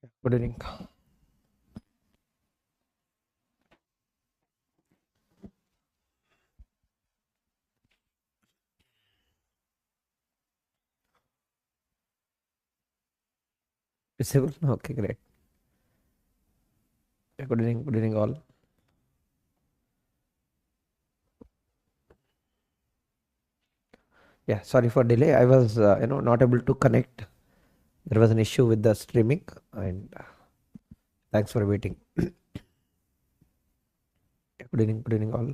Good evening. Visible? Okay, great. Good evening, all. Yeah, sorry for delay. I was, not able to connect. There was an issue with the streaming, and thanks for waiting. Good evening, all.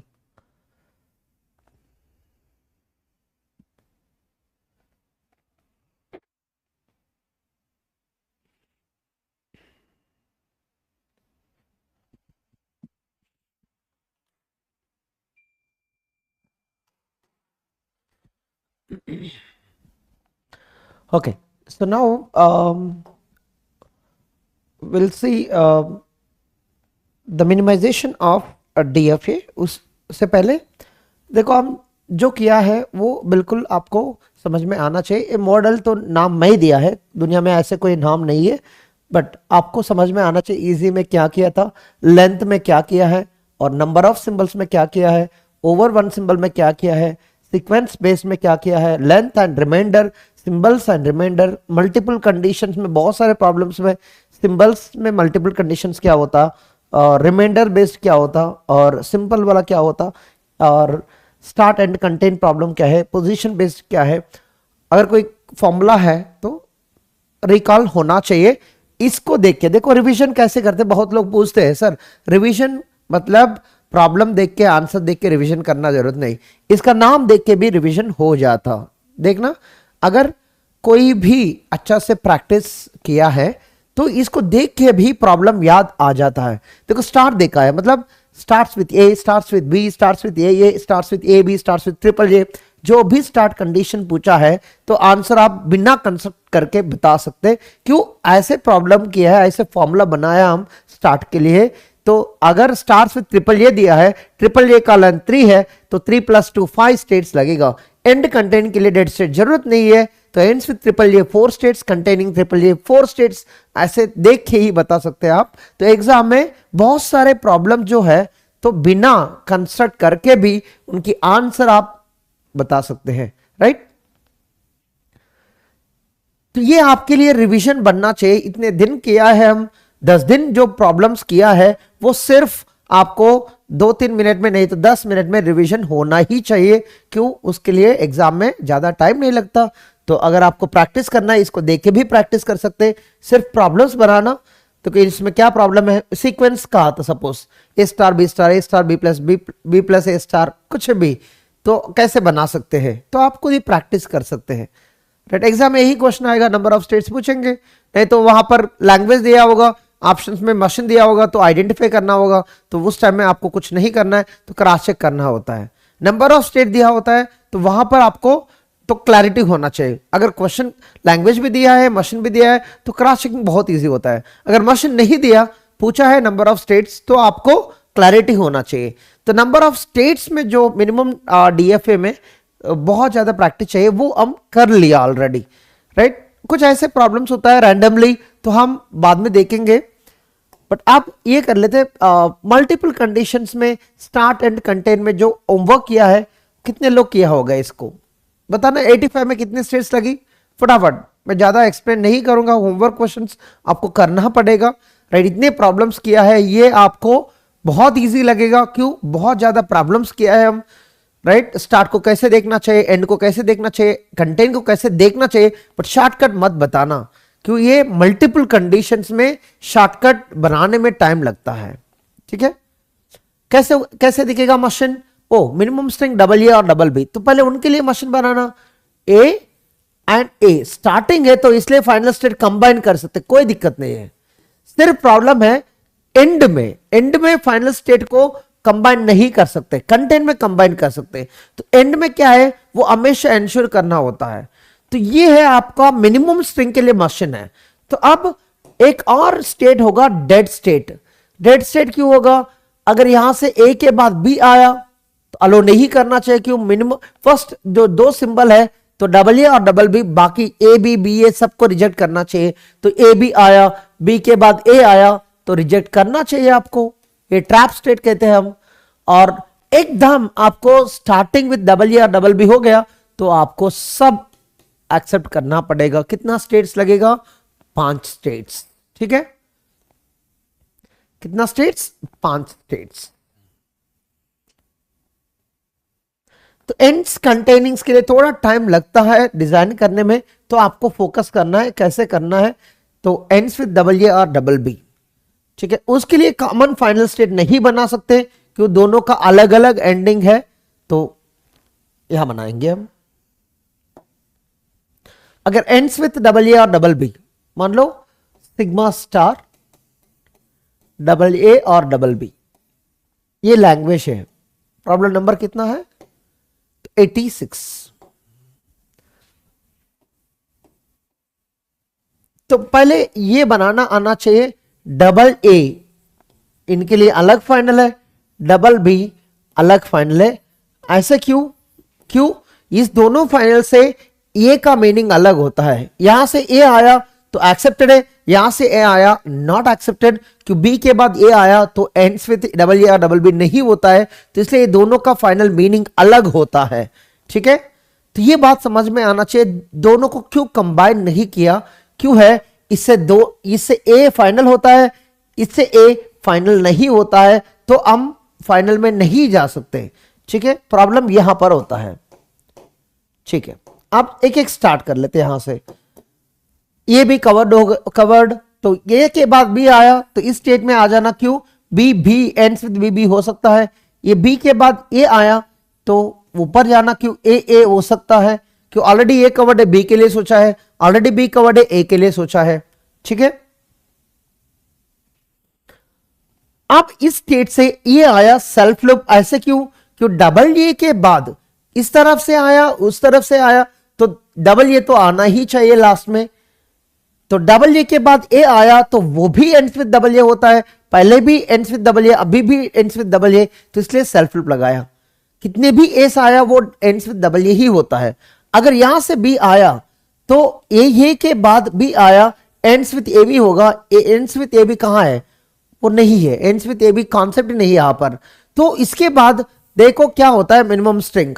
Okay, so now we'll see the minimization of DFA। उससे पहले देखो, हम जो किया है वो बिल्कुल आपको समझ में आना चाहिए। ये मॉडल तो नाम मैं ही दिया है, दुनिया में ऐसे कोई नाम नहीं है, बट आपको समझ में आना चाहिए इजी में क्या किया था, लेंथ में क्या किया है, और नंबर ऑफ सिंबल्स में क्या किया है, ओवर वन सिंबल में क्या किया है, सीक्वेंस बेस्ड में क्या किया है, length and remainder, symbols and remainder, multiple conditions में बहुत सारे प्रॉब्लम्स में सिंबल्स में मल्टीपल कंडीशंस क्या होता, रिमाइंडर बेस्ड क्या होता, और सिंपल वाला क्या होता, और स्टार्ट एंड कंटेन प्रॉब्लम क्या है, पोजीशन बेस्ड क्या है। अगर कोई फॉर्मूला है तो रिकॉल होना चाहिए। इसको देख के देखो रिवीजन कैसे करते, बहुत लोग पूछते हैं सर रिवीजन मतलब प्रॉब्लम देख के आंसर देख के रिवीजन करना जरूरत नहीं, इसका नाम देख के भी रिवीजन हो जाता। देखना, अगर कोई भी अच्छा से प्रैक्टिस किया है तो इसको देख के भी प्रॉब्लम याद आ जाता है। देखो स्टार्ट देखा है, मतलब starts with A, starts with B, starts with A, starts with A B, starts with triple A, जो भी स्टार्ट कंडीशन पूछा है तो आंसर आप बिना कंसेप्ट करके बता सकते। क्यों ऐसे प्रॉब्लम किया है, ऐसे फॉर्मूला बनाया हम स्टार्ट के लिए। तो अगर स्टार्ट्स विद ट्रिपल ए दिया है, ट्रिपल ए का लेंथ 3 है तो 3 + 2 5 स्टेट्स लगेगा। एंड कंटेंट के लिए डेड स्टेट जरूरत नहीं है, तो ends with triple A 4 states, containing triple A 4 states, ऐसे देख के ही बता सकते हैं आप। तो एग्जाम में बहुत सारे प्रॉब्लम जो है तो बिना कंस्ट्रक्ट करके भी उनकी आंसर आप बता सकते हैं, राइट। तो ये आपके लिए रिवीजन बनना चाहिए। इतने दिन किया है हम, 10 दिन जो प्रॉब्लम्स किया है वो सिर्फ आपको 2-3 मिनट में नहीं तो 10 मिनट में रिवीजन होना ही चाहिए। क्यों, उसके लिए एग्जाम में ज्यादा टाइम नहीं लगता। तो अगर आपको प्रैक्टिस करना है, इसको देख के भी प्रैक्टिस कर सकते हैं। सिर्फ प्रॉब्लम्स बनाना, तो इसमें क्या प्रॉब्लम है, सीक्वेंस कहा था suppose A star B star, A star B plus B plus A star, कुछ भी, तो कैसे बना सकते हैं, तो आप खुद ही प्रैक्टिस कर सकते हैं, राइट। एग्जाम में यही क्वेश्चन आएगा, नंबर ऑफ स्टेट्स पूछेंगे, नहीं तो वहां पर लैंग्वेज दिया होगा, ऑप्शंस में मशीन दिया होगा तो आइडेंटिफाई करना होगा, तो उस टाइम में आपको कुछ नहीं करना है, तो क्रॉस चेक करना होता है। नंबर ऑफ स्टेट दिया होता है तो वहां पर आपको तो क्लैरिटी होना चाहिए। अगर क्वेश्चन लैंग्वेज भी दिया है, मशीन भी दिया है, तो क्रॉस चेकिंग बहुत इजी होता है। अगर मशीन नहीं दिया, पूछा है नंबर ऑफ स्टेट्स, तो आपको क्लैरिटी होना चाहिए। तो नंबर ऑफ स्टेट्स में जो मिनिमम DFA में बहुत ज्यादा प्रैक्टिस चाहिए, वो हम कर लिया ऑलरेडी, राइट। कुछ ऐसे प्रॉब्लम्स होता है रैंडमली, तो हम बाद में देखेंगे, बट आप ये कर लेते मल्टीपल कंडीशंस में स्टार्ट एंड कंटेन में जो होमवर्क किया है, कितने लोग किया होगा इसको बताना। 85 में कितने स्टेट्स लगी, फटाफट, मैं ज्यादा एक्सप्लेन नहीं करूंगा, होमवर्क क्वेश्चंस आपको करना पड़ेगा, राइट। इतने प्रॉब्लम्स किया है, ये आपको बहुत इजी लगेगा। क्यों, बहुत ज्यादा प्रॉब्लम्स किया है हम, राइट। स्टार्ट को कैसे देखना चाहिए, एंड को कैसे देखना चाहिए, कंटेंट को कैसे देखना चाहिए, बट शॉर्टकट मत बताना। क्यों, ये मल्टीपल कंडीशंस में शॉर्टकट बनाने में टाइम लगता है, ठीक है। कैसे कैसे दिखेगा मशीन, ओ मिनिमम स्ट्रिंग डबल ए और डबल बी, तो पहले उनके लिए मशीन बनाना, ए एंड ए स्टार्टिंग है तो इसलिए फाइनल स्टेट कंबाइन कर सकते, कोई दिक्कत नहीं है। सिर्फ प्रॉब्लम है एंड में फाइनल स्टेट को कंबाइन नहीं कर सकते, कंटेंट में कंबाइन कर सकते। तो एंड में क्या है, वो हमेशा एंश्योर करना होता है। तो ये है आपका मिनिमम स्ट्रिंग के लिए मशीन है। तो अब एक और स्टेट होगा डेड स्टेट। डेड स्टेट क्यों होगा, अगर यहां से ए के बाद बी आया तो अलो नहीं करना चाहिए। क्यों, मिनिमम फर्स्ट जो 2 सिंबल है तो डबल ए और डबल बी, बाकी ए बी बी ए सबको रिजेक्ट करना चाहिए। तो ए बी आया, बी के बाद ए आया तो रिजेक्ट करना चाहिए आपको, ये ट्रैप स्टेट कहते हैं हम। और एकदम आपको स्टार्टिंग विद डबल ए और डबल बी हो गया तो आपको सब एक्सेप्ट करना पड़ेगा। कितना स्टेट्स लगेगा? 5 स्टेट्स, ठीक है। कितना स्टेट्स? 5 स्टेट्स। तो एंड्स कंटेनिंग्स के लिए थोड़ा टाइम लगता है डिजाइन करने में, तो आपको फोकस करना है कैसे करना है। तो एंड्स विद डबल ए और डबल बी, ठीक है। उसके लिए कॉमन फाइनल स्टेट नहीं बना सकते क्योंकि दोनों का अलग अलग एंडिंग है, तो यहां बनाएंगे हम। अगर एंड्स विथ डबल ए और डबल बी, मान लो सिग्मा स्टार डबल ए और डबल बी, ये लैंग्वेज है। प्रॉब्लम नंबर कितना है? 86। तो पहले ये बनाना आना चाहिए, डबल ए इनके लिए अलग फाइनल है, डबल बी अलग फाइनल है। ऐसे क्यों? इस दोनों फाइनल से ए का मीनिंग अलग होता है। यहां से ए आया तो एक्सेप्टेड है, यहां से ए आया नॉट एक्सेप्टेड। क्यों? बी के बाद ए आया तो एंड्स विद डबल ए और डबल बी नहीं होता है, तो इसलिए दोनों का फाइनल मीनिंग अलग होता है, ठीक है। तो ये बात समझ में आना चाहिए, दोनों को क्यों कंबाइन नहीं किया, क्यों है? इससे ए फाइनल होता है, इससे ए फाइनल नहीं होता है, तो हम फाइनल में नहीं जा सकते, ठीक है। प्रॉब्लम यहां पर होता है, ठीक है। आप एक एक स्टार्ट कर लेते हैं यहां से। ये भी कवर्ड, तो ये के बाद बी आया तो इस स्टेट में आ जाना। क्यों? बी भी एंड्स विद बी हो सकता है। ये बी के बाद ए आया तो ऊपर जाना। क्यों? ए हो सकता है, क्यों? ऑलरेडी ए कवर्ड है, बी के लिए सोचा है, ऑलरेडी बी कवर्ड है, ए के लिए सोचा है, ठीक है। अब इस स्टेट से ये आया सेल्फ लूप। ऐसे क्यों? डबल ए के बाद इस तरफ से आया, उस तरफ से आया, तो डबल ए तो आना ही चाहिए लास्ट में। तो डबल ए के बाद ए आया तो वो भी एंड्स विद डबल ए होता है, पहले भी एंड्स विद डबल ए, अभी भी एंड्स विद डबल ए, तो इसलिए सेल्फ लूप लगाया। कितने भी एस आया वो एंड्स विद डबल ए ही होता है। अगर यहां से बी आया तो ए के बाद बी आया, एंड्स विद ए बी होगा। एंड्स विद ए बी कहां है? वो नहीं है, ends with A B concept नहीं है यहां पर। तो इसके बाद देखो क्या होता है, मिनिमम स्ट्रिंग।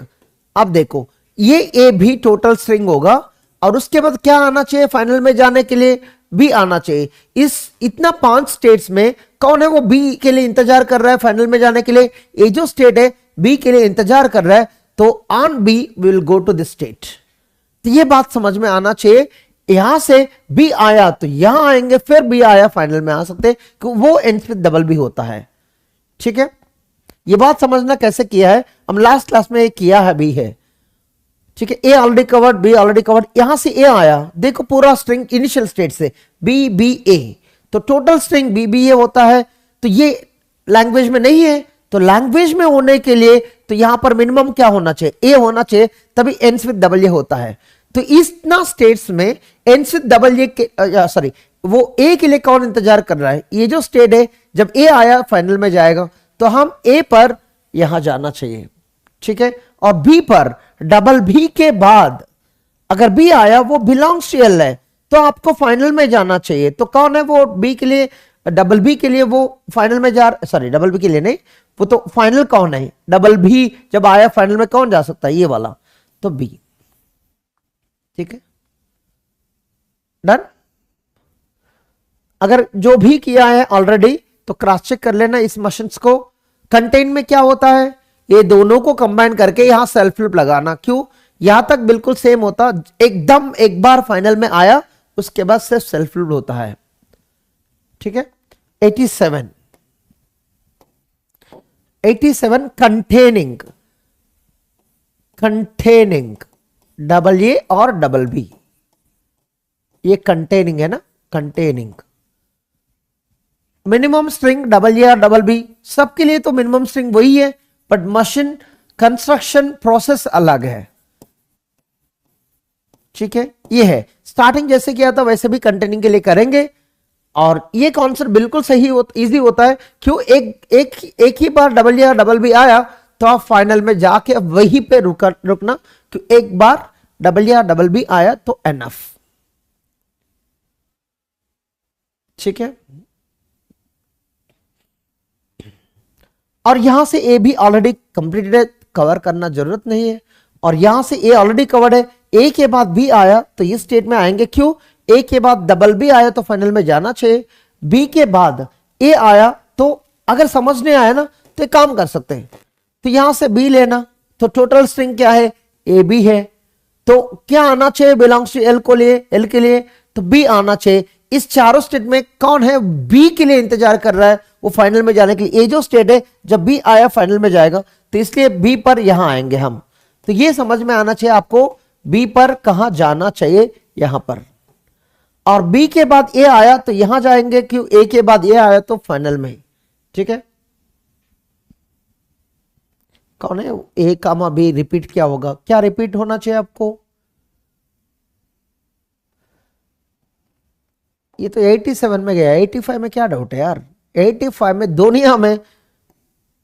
अब देखो ये ए भी टोटल स्ट्रिंग होगा, और उसके बाद क्या आना चाहिए फाइनल में जाने के लिए? बी आना चाहिए। इस इतना 5 स्टेट्स में कौन है वो बी के लिए इंतजार कर रहा है फाइनल में जाने के लिए? ये जो स्टेट है बी के लिए इंतजार कर रहा है, तो on B will go to this state. तो ये बात समझ में आना चाहिए। यहां से बी आया तो यहां आएंगे, फिर बी आया फाइनल में आ सकते, कि वो एंड्स विद डबल बी होता है, ठीक है। ये बात समझना कैसे किया है, हम लास्ट क्लास में किया है भी है, ठीक है। A already covered, B already covered. यहां से ए आया, देखो पूरा स्ट्रिंग इनिशियल स्टेट से बी बी ए, तो total string B B A होता है। तो ये लैंग्वेज में नहीं है, तो लैंग्वेज में होने के लिए तो यहां पर मिनिमम क्या होना चाहिए? ए होना चाहिए, तभी एंड्स विद डबल ए होता है। तो इतना स्टेट्स में एंड्स विद डबल ए के सॉरी वो ए के लिए कौन इंतजार कर रहा है? ये जो स्टेट है, जब ए आया फाइनल में जाएगा तो हम ए पर यहां जाना चाहिए, ठीक है। और बी पर डबल बी के बाद अगर बी आया वो बिलोंग्स टू एल है, तो आपको फाइनल में जाना चाहिए। तो कौन है वो बी के लिए? डबल बी के लिए वो फाइनल में सॉरी डबल बी के लिए नहीं, वो तो फाइनल कौन है? डबल बी जब आया फाइनल में कौन जा सकता है? ये वाला, तो बी, ठीक है। डन। अगर जो भी किया है ऑलरेडी तो क्रॉस चेक कर लेना इस मशीन्स को। कंटेन में क्या होता है? ये दोनों को कंबाइन करके यहां सेल्फ लूप लगाना। क्यों? यहां तक बिल्कुल सेम होता, एकदम एक बार फाइनल में आया उसके बाद सिर्फ सेल्फ लूप होता है, ठीक है। 87 कंटेनिंग डबल ए और डबल बी, ये कंटेनिंग है ना, containing. Minimum string double A और डबल बी, सबके लिए तो मिनिमम स्ट्रिंग वही है, बट मशीन कंस्ट्रक्शन प्रोसेस अलग है, ठीक है। ये है स्टार्टिंग जैसे किया था वैसे भी कंटेनिंग के लिए करेंगे। और ये कॉन्सेप्ट बिल्कुल सही इजी होता है। क्यों? एक ही बार डबल ए और डबल बी आया तो आप फाइनल में जाके वहीं पे रुकना। क्यों? एक बार डबल ए और डबल बी आया तो एनफ, ठीक है, और यहां से ए भी ऑलरेडी कंप्लीटेड है, कवर करना जरूरत नहीं है, और यहां से ए ऑलरेडी कवर्ड है, ए के बाद बी आया तो इस स्टेट में आएंगे, क्यों, ए के बाद डबल बी आया तो फाइनल में जाना चाहिए, बी के बाद ए आया तो अगर समझ नहीं आया ना तो एक काम कर सकते हैं, तो यहां से बी लेना, तो टोटल स्ट्रिंग क्या है, ए बी है, तो क्या आना चाहिए, बिलोंग्स टू एल को लिए, एल के लिए तो बी आना चाहिए। इस चारों स्टेट में कौन है बी के लिए इंतजार कर रहा है वो फाइनल में जाने के लिए, ए जो स्टेट है जब बी आया फाइनल में जाएगा, तो इसलिए बी पर यहां आएंगे हम, तो ये समझ में आना चाहिए आपको बी पर कहां जाना चाहिए, यहां पर, और बी के बाद ए आया तो यहां जाएंगे, क्यों, ए के बाद ए आया तो फाइनल में, ठीक है। कौन है ए कामा बी, रिपीट क्या होगा, क्या रिपीट होना चाहिए आपको, ये तो 87 में गया, 85 में क्या डाउट है यार, 85 में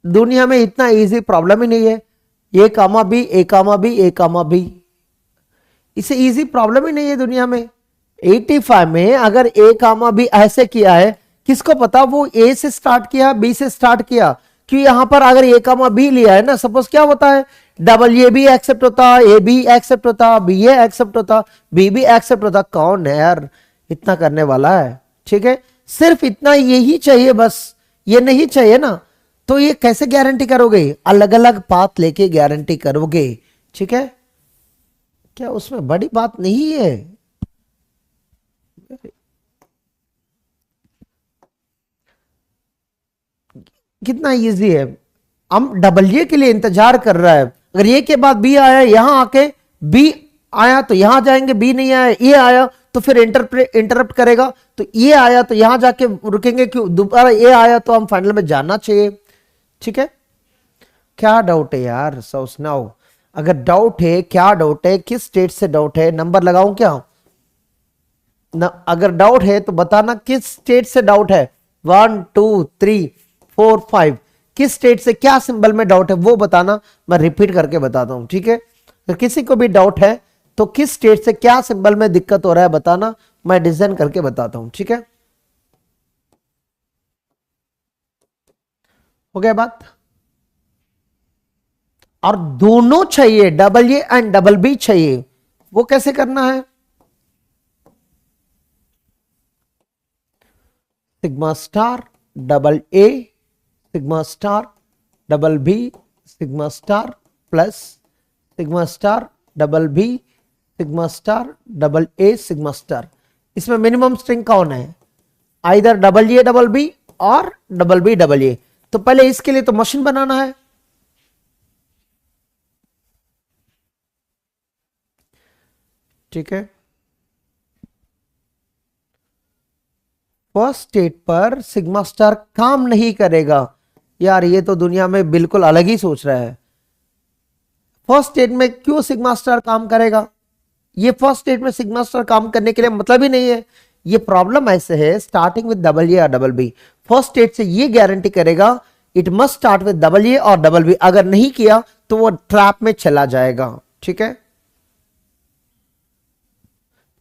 दुनिया में इतना इजी प्रॉब्लम ही नहीं है, ए कामा बी, ए कामा बी, ए कामा बी, इसे इजी प्रॉब्लम ही नहीं है दुनिया में। 85 में अगर ए कामा बी ऐसे किया है, किसको पता वो ए से स्टार्ट किया बी से स्टार्ट किया, क्यों यहां पर अगर ए कामा बी लिया है ना, सपोज क्या होता है, डबल ए भी एक्सेप्ट होता, ए बी एक्सेप्ट होता, बी ए एक्सेप्ट होता, बी भी एक्सेप्ट होता, कौन है यार इतना करने वाला है, ठीक है, सिर्फ इतना यही चाहिए बस, ये नहीं चाहिए ना, तो ये कैसे गारंटी करोगे, अलग अलग पाथ लेके गारंटी करोगे, ठीक है, क्या उसमें बड़ी बात नहीं है, कितना इजी है, हम डबल ए के लिए इंतजार कर रहा है, अगर ए के बाद बी आया, यहां आके बी आया तो यहां जाएंगे, बी नहीं आया, ए आया तो फिर इंटरप्ट करेगा, तो ये आया तो यहां जाके रुकेंगे, क्यों, दोबारा ये आया तो हम फाइनल में जाना चाहिए, ठीक है। क्या डाउट है यार, सो सुनाओ, अगर डाउट है, क्या डाउट है, किस स्टेट से डाउट है, नंबर लगाऊं क्या ना, अगर डाउट है तो बताना किस स्टेट से डाउट है, 1 2 3 4 5, किस स्टेट से क्या सिंबल में डाउट है वो बताना, मैं रिपीट करके बताता हूं, ठीक है, तो किसी को भी डाउट है तो किस स्टेट से क्या सिंबल में दिक्कत हो रहा है बताना, मैं डिजाइन करके बताता हूं, ठीक है, हो गया बात। और दोनों चाहिए, double A and double B चाहिए, वो कैसे करना है, sigma star double A, sigma star double B, sigma star plus sigma star double B, sigma star double A, sigma star, इसमें मिनिमम स्ट्रिंग कौन है, either double A double B और double B double A, तो पहले इसके लिए तो machine बनाना है, ठीक है, फर्स्ट स्टेट पर सिग्मा स्टार काम नहीं करेगा, यार ये तो दुनिया में बिल्कुल अलग ही सोच रहा है, फर्स्ट स्टेट में क्यों सिग्मा स्टार काम करेगा, ये फर्स्ट स्टेट में सिग्मा स्टार काम करने के लिए मतलब ही नहीं है, ये प्रॉब्लम ऐसे है, स्टार्टिंग विद डबल ए और डबल बी, फर्स्ट स्टेट से ये गारंटी करेगा it must start with double A और डबल बी, अगर नहीं किया तो वो ट्रैप में चला जाएगा, ठीक है।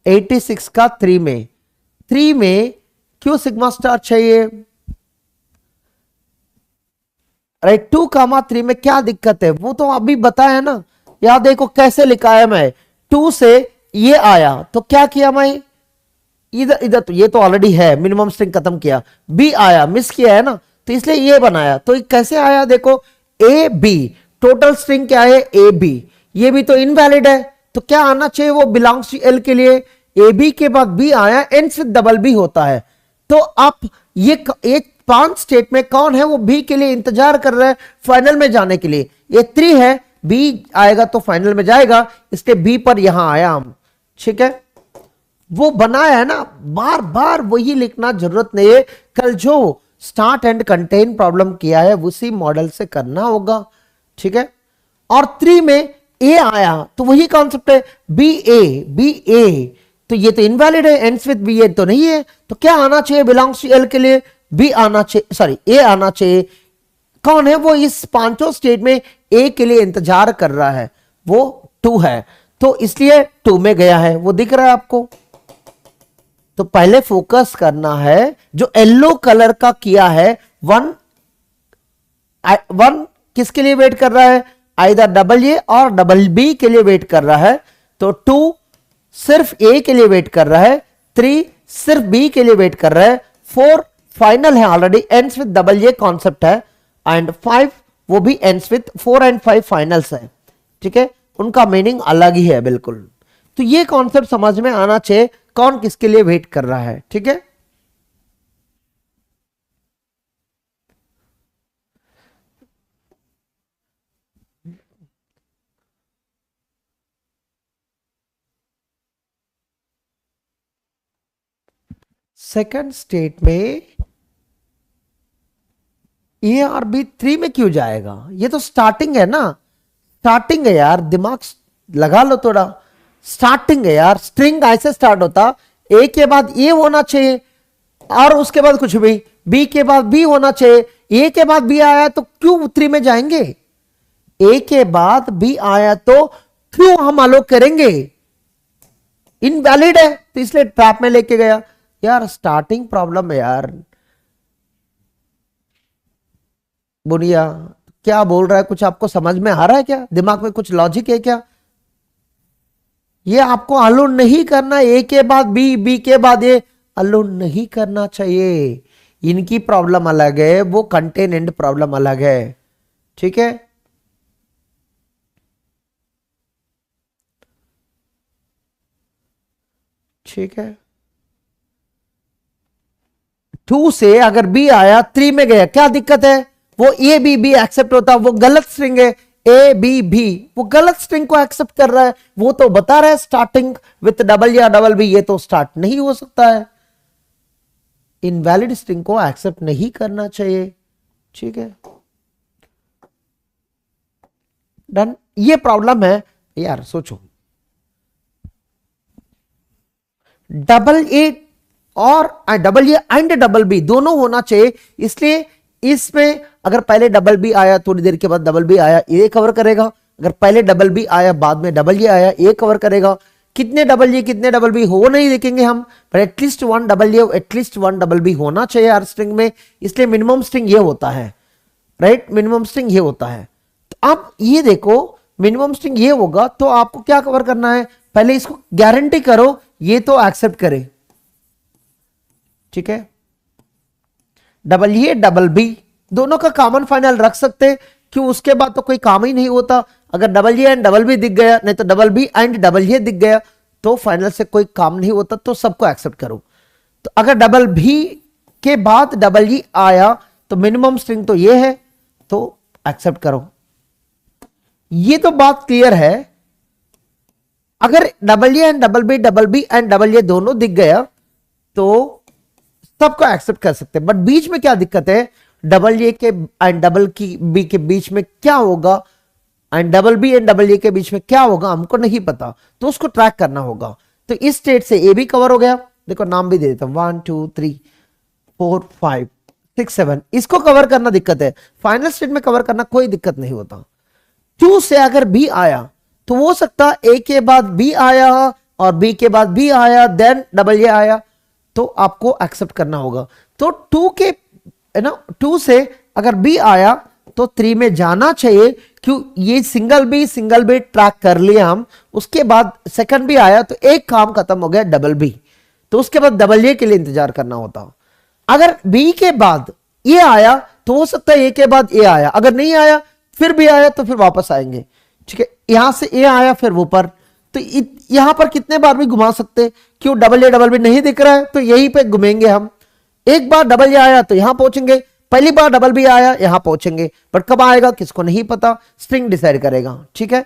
86 का 3 में क्यों सिग्मा स्टार चाहिए, राइट, 2,3 में क्या दिक्कत है वो तो अभी बताया ना, याद देखो कैसे लिखा है, मैं 2 से ये आया तो क्या किया मैं, इधर तो ये तो ऑलरेडी है, मिनिमम स्ट्रिंग खत्म किया, बी आया मिस किया है ना, तो इसलिए ये बनाया, तो कैसे आया देखो, ए बी, टोटल स्ट्रिंग क्या है, ए बी, ये भी तो इनवैलिड है, तो क्या आना चाहिए, वो बिलोंग्स टू एल के लिए ए बी के बाद बी आया, एंड्स विद डबल बी होता है, तो आप ये एक 5 स्टेट में कौन है वो बी के लिए इंतजार कर रहा है फाइनल में जाने के लिए, ये 3 है, बी आएगा तो फाइनल में जाएगा, इसलिए बी पर यहां आया हम, ठीक है, वो बनाया है ना, बार बार वही लिखना जरूरत नहीं है, कल जो स्टार्ट एंड कंटेन प्रॉब्लम किया है उसी मॉडल से करना होगा, ठीक है। और 3 में ए आया तो वही कॉन्सेप्ट है, बी ए तो ये तो इनवैलिड है, एंड्स विद बी ए तो नहीं है, तो क्या आना चाहिए, बिलोंग्स टू एल के लिए बी आना चाहिए, सॉरी ए आना चाहिए, कौन है वो इस 5 स्टेट में ए के लिए इंतजार कर रहा है, वो 2 है, तो इसलिए 2 में गया है, वो दिख रहा है आपको, तो पहले फोकस करना है जो येलो कलर का किया है, वन किसके लिए वेट कर रहा है, आइदर डबल ए और डबल बी के लिए वेट कर रहा है। तो 2 सिर्फ ए के लिए वेट कर रहा है, 3 सिर्फ बी के लिए वेट कर रहा है, 4 फाइनल है already, ends with double a concept है, एंड 5 वो भी एंड्स विद 4 एंड 5 फाइनल्स है। ठीक है, उनका मीनिंग अलग ही है बिल्कुल। तो ये कॉन्सेप्ट समझ में आना चाहिए कौन किसके लिए वेट कर रहा है। ठीक है, सेकंड स्टेट में ए और बी 3 में क्यों जाएगा, ये तो स्टार्टिंग है ना, स्टार्टिंग है यार, दिमाग लगा लो थोड़ा, स्टार्टिंग है यार, स्ट्रिंग ऐसे स्टार्ट होता, ए के बाद ए होना चाहिए और उसके बाद कुछ भी, बी के बाद बी होना चाहिए, ए के बाद बी आया तो क्यों 3 में जाएंगे, ए के बाद बी आया तो क्यों हम अलो करेंगे, इनवैलिड है, तो इसलिए ट्रैप में लेके गया यार। स्टार्टिंग प्रॉब्लम है यार। बुनिया क्या बोल रहा है, कुछ आपको समझ में आ रहा है क्या, दिमाग में कुछ लॉजिक है क्या, ये आपको अलो नहीं करना, ए के बाद बी, बी के बाद ए, अलो नहीं करना चाहिए। इनकी प्रॉब्लम अलग है, वो कंटेन एंड प्रॉब्लम अलग है। ठीक है, ठीक है, 2 से अगर बी आया 3 में गया, क्या दिक्कत है, वो ए बी बी एक्सेप्ट होता, वो गलत स्ट्रिंग है, ए बी भी, वो गलत स्ट्रिंग को एक्सेप्ट कर रहा है, वो तो बता रहा है स्टार्टिंग विथ डबल या डबल बी, ये तो स्टार्ट नहीं हो सकता है, इनवैलिड स्ट्रिंग को एक्सेप्ट नहीं करना चाहिए। ठीक है, डन, ये प्रॉब्लम है यार। सोचो डबल ए और double A and double B दोनों होना चाहिए, इसलिए इसमें अगर पहले डबल बी आया थोड़ी देर के बाद डबल बी आया, ए कवर करेगा, अगर पहले डबल बी आया बाद में डबल ए आया, ए कवर करेगा। कितने डबल ए कितने डबल बी हो नहीं देखेंगे हम, पर at least 1 double A at least 1 double B होना चाहिए हर स्ट्रिंग में, इसलिए मिनिमम स्ट्रिंग ये होता है, राइट, मिनिमम स्ट्रिंग ये होता है। तो आप ये देखो मिनिमम स्ट्रिंग ये होगा, तो आपको क्या कवर करना है, पहले इसको गारंटी करो ये तो एक्सेप्ट करे। ठीक है, डबल ए डबल बी दोनों का कॉमन फाइनल रख सकते, क्यों, उसके बाद तो कोई काम ही नहीं होता। अगर double A and double B दिख गया, नहीं तो double B and double A दिख गया, तो फाइनल से कोई काम नहीं होता, तो सबको एक्सेप्ट करो। तो अगर डबल बी के बाद डबल ई आया तो मिनिमम स्ट्रिंग तो ये है, तो एक्सेप्ट करो। ये तो बात क्लियर है। अगर double A and double B and double A दोनों दिख गया तो सबको एक्सेप्ट कर सकते हैं, बट बीच में क्या दिक्कत है, डबल ए के एंड डबल की बी के बीच में क्या होगा, and double B and double A के बीच में क्या होगा हमको नहीं पता, तो उसको ट्रैक करना होगा। तो इस स्टेट से ए भी कवर हो गया, देखो नाम भी दे देता हूं, 1 2 3 4 5 6 7, इसको कवर करना दिक्कत है, फाइनल स्टेट में कवर करना कोई दिक्कत नहीं होता। 2 से अगर बी आया तो हो सकता ए के बाद बी आया और बी के बाद बी आया देन डबल ए आया, तो आपको एक्सेप्ट करना होगा। तो 2 के ना 2 से अगर बी आया तो 3 में जाना चाहिए, क्यों, ये सिंगल बी ट्रैक कर लिया हम, उसके बाद सेकंड बी आया तो एक काम खत्म हो गया डबल बी, तो उसके बाद डबल ए के लिए इंतजार करना होता। अगर बी के बाद ए आया तो हो सकता है ए के बाद ए आया, अगर नहीं आया फिर बी आया तो फिर वापस आएंगे। ठीक है, यहां से ए आया फिर वो पर, तो यहां पर कितने बार भी घुमा सकते, क्यों, डबल बी नहीं दिख रहा है तो यहीं पे घुमेंगे हम। एक बार डबल ए आया तो यहां पहुंचेंगे, पहली बार डबल बी आया यहां पहुंचेंगे, बट कब आएगा किसको नहीं पता, स्ट्रिंग डिसाइड करेगा। ठीक है,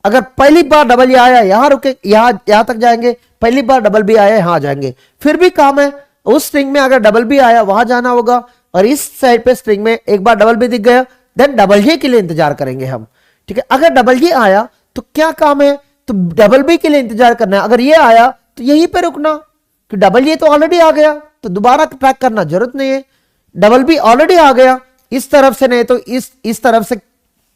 अगर पहली बार डबल ए आया यहां रुके, यहां तक जाएंगे, पहली बार डबल बी आया यहां जाएंगे, फिर भी काम है, उस स्ट्रिंग में अगर डबल बी आया वहां जाना होगा, और इस साइड पे स्ट्रिंग में एक बार डबल बी दिख गया देन डबल ए के लिए इंतजार करेंगे हम। ठीक है, अगर डबल ए आया तो क्या काम है, तो डबल बी के लिए इंतजार करना है, अगर ये आया तो यहीं पे रुकना, कि डबल ए तो ऑलरेडी आ गया तो दोबारा ट्रैक करना जरूरत नहीं है, डबल बी ऑलरेडी आ गया, इस तरफ से नहीं तो इस तरफ से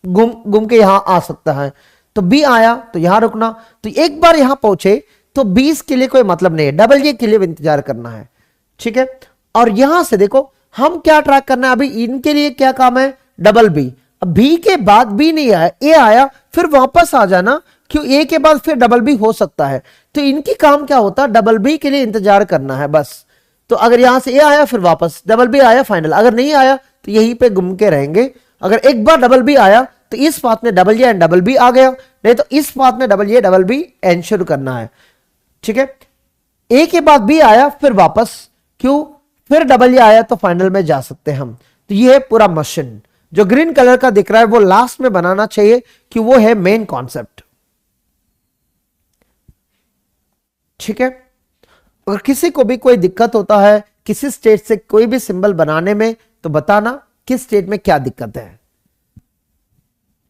घूम के यहां आ सकता है, तो बी आया तो यहां रुकना, तो एक बार यहां पहुंचे तो 20 के लिए कोई मतलब नहीं है, डबल ये के लिए इंतजार करना है, ठीक है। और यहां से देखो हम क्या ट्रैक करना है, अभी इनके लिए क्या काम है, डबल बी। अब बी के बाद बी नहीं आया, ए आया, फिर वापस आ जाना, क्यों ए के बाद फिर डबल बी हो सकता है, तो इनकी काम क्या होता है, डबल बी के लिए इंतजार करना है बस। तो अगर यहां से ए आया फिर वापस डबल बी आया फाइनल, अगर नहीं आया तो यहीं पे घूम के रहेंगे। अगर एक बार डबल बी आया तो इस पाथ में double A and double B आ गया, नहीं तो इस पाथ में double A double B ensure करना है, ठीक है। ए के बाद बी आया फिर वापस, क्यों, फिर डबल ए आया तो फाइनल में जा सकते हैं हम। तो ये है पूरा मशीन। जो ग्रीन कलर का दिख रहा है वो लास्ट में बनाना चाहिए कि वो है मेन कॉन्सेप्ट, ठीक है। अगर किसी को भी कोई दिक्कत होता है किसी स्टेट से कोई भी सिंबल बनाने में तो बताना किस स्टेट में क्या दिक्कत है,